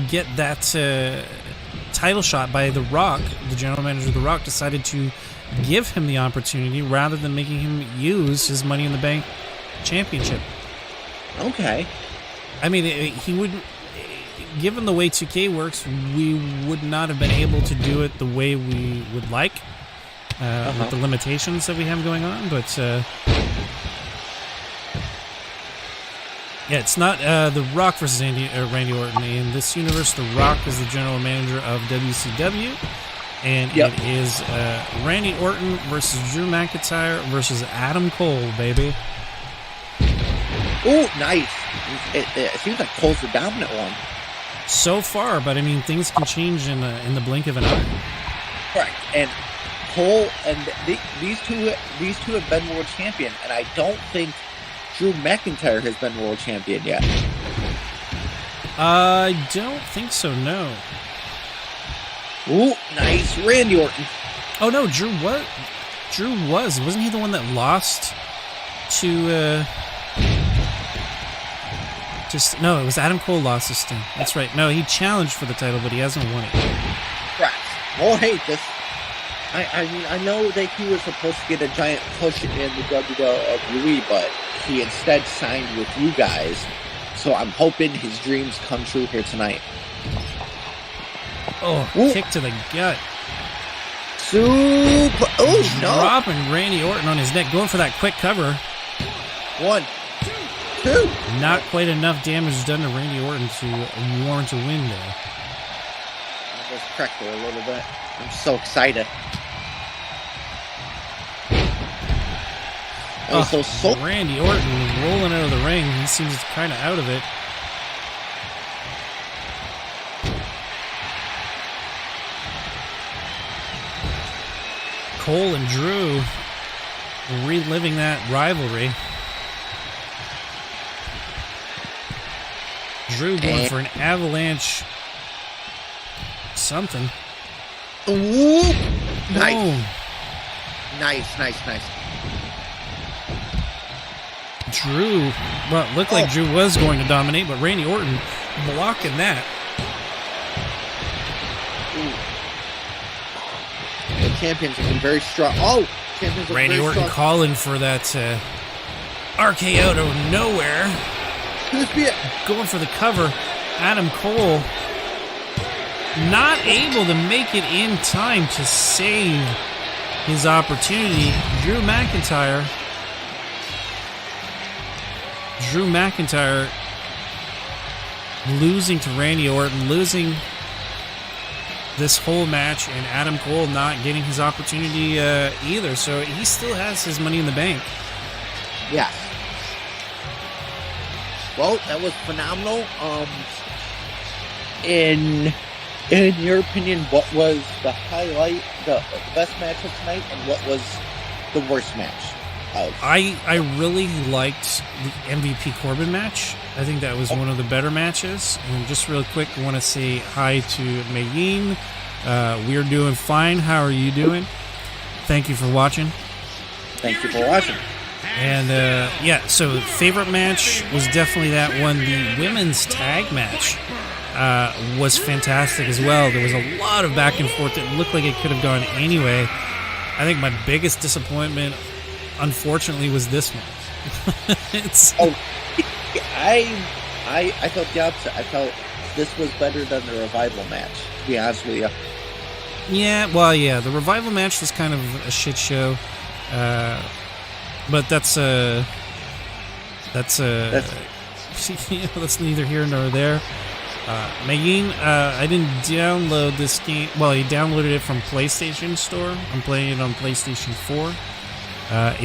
Speaker 1: get that title shot by The Rock. The general manager of The Rock decided to give him the opportunity rather than making him use his Money in the Bank championship.
Speaker 2: Okay.
Speaker 1: I mean, he wouldn't. Given the way 2K works, we would not have been able to do it the way we would like, with the limitations that we have going on. But yeah, it's not The Rock versus Randy Orton. In this universe, The Rock is the general manager of WCW, and it is Randy Orton versus Drew McIntyre versus Adam Cole, baby.
Speaker 2: Oh, nice. It seems like Cole's the dominant one.
Speaker 1: So far, but I mean, things can change in the blink of an eye.
Speaker 2: Right, and Cole and these two have been world champion, and I don't think Drew McIntyre has been world champion yet.
Speaker 1: I don't think so, no.
Speaker 2: Ooh, nice. Randy Orton.
Speaker 1: Oh, no, Drew was. Wasn't he the one that lost to... No, it was Adam Cole lost to Sting. That's right. No, he challenged for the title, but he hasn't won it.
Speaker 2: Right. Well, hey, I mean, I know that he was supposed to get a giant push in the WWE, but he instead signed with you guys. So I'm hoping his dreams come true here tonight.
Speaker 1: Oh,
Speaker 2: ooh.
Speaker 1: Kick to the gut.
Speaker 2: Super. Oh, no.
Speaker 1: Dropping Randy Orton on his neck, going for that quick cover.
Speaker 2: 1, 2.
Speaker 1: Not quite enough damage done to Randy Orton to warrant a win there.
Speaker 2: I just cracked there a little bit. I'm so excited.
Speaker 1: Randy Orton rolling out of the ring. He seems kind of out of it. Cole and Drew reliving that rivalry. Drew going for an avalanche something.
Speaker 2: Ooh. Nice.
Speaker 1: Oh.
Speaker 2: Nice.
Speaker 1: Drew, well, it looked like Drew was going to dominate, but Randy Orton blocking that.
Speaker 2: Ooh. The champions have been very strong. Oh, champions are
Speaker 1: Randy
Speaker 2: very
Speaker 1: Orton
Speaker 2: strong.
Speaker 1: calling for that RKO out of nowhere. Going for the cover. Adam Cole not able to make it in time to save his opportunity. Drew McIntyre losing to Randy Orton, losing this whole match, and Adam Cole not getting his opportunity either. So he still has his Money in the Bank.
Speaker 2: Yes. Well, that was phenomenal. In your opinion, what was the highlight, the best match of tonight, and what was the worst match?
Speaker 1: I really liked the MVP Corbin match. I think that was one of the better matches. And just real quick, I want to say hi to Mayin. We're doing fine. How are you doing? Thank you for watching.
Speaker 2: Thank you for watching.
Speaker 1: And yeah, so favorite match was definitely that one. The women's tag match was fantastic as well. There was a lot of back and forth. It looked like it could have gone anyway. I think my biggest disappointment, unfortunately, was this one.
Speaker 2: I felt the opposite. I felt this was better than the Revival match, to be honest with you.
Speaker 1: Yeah, well, yeah, the Revival match was kind of a shit show. But that's neither here nor there. Mayin, I didn't download this game. Well, he downloaded it from PlayStation Store. I'm playing it on PlayStation 4.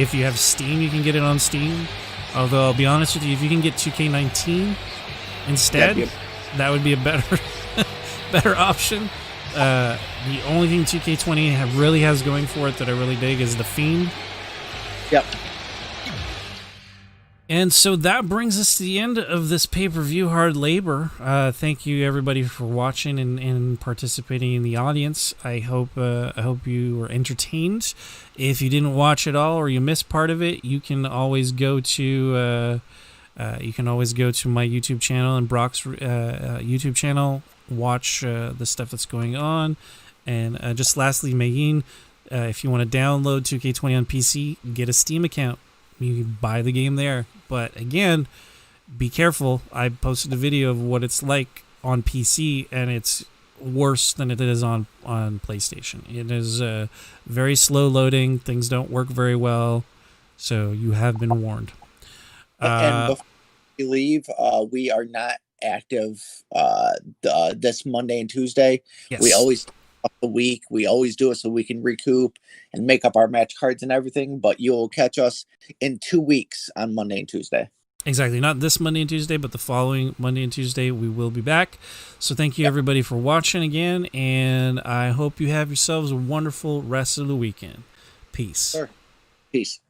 Speaker 1: If you have Steam, you can get it on Steam. Although, I'll be honest with you, if you can get 2K19 instead, that would be a better better option. The only thing 2K20 really has going for it that I really dig is the Fiend.
Speaker 2: Yep.
Speaker 1: And so that brings us to the end of this pay-per-view Hard Labor. Thank you, everybody, for watching and participating in the audience. I hope you were entertained. If you didn't watch it all or you missed part of it, you can always go to my YouTube channel and Brock's YouTube channel. Watch the stuff that's going on. And just lastly, Mayin, if you want to download 2K20 on PC, get a Steam account. You can buy the game there. But again, be careful. I posted a video of what it's like on PC, and it's worse than it is on PlayStation. It is very slow loading. Things don't work very well. So you have been warned.
Speaker 2: And before we leave, we are not active this Monday and Tuesday.
Speaker 1: Yes.
Speaker 2: We always the week. We always do it so we can recoup and make up our match cards and everything, but you'll catch us in 2 weeks on Monday and Tuesday.
Speaker 1: Exactly. Not this Monday and Tuesday, but the following Monday and Tuesday we will be back. So thank you everybody for watching again, and I hope you have yourselves a wonderful rest of the weekend. Peace.
Speaker 2: Sure. Peace.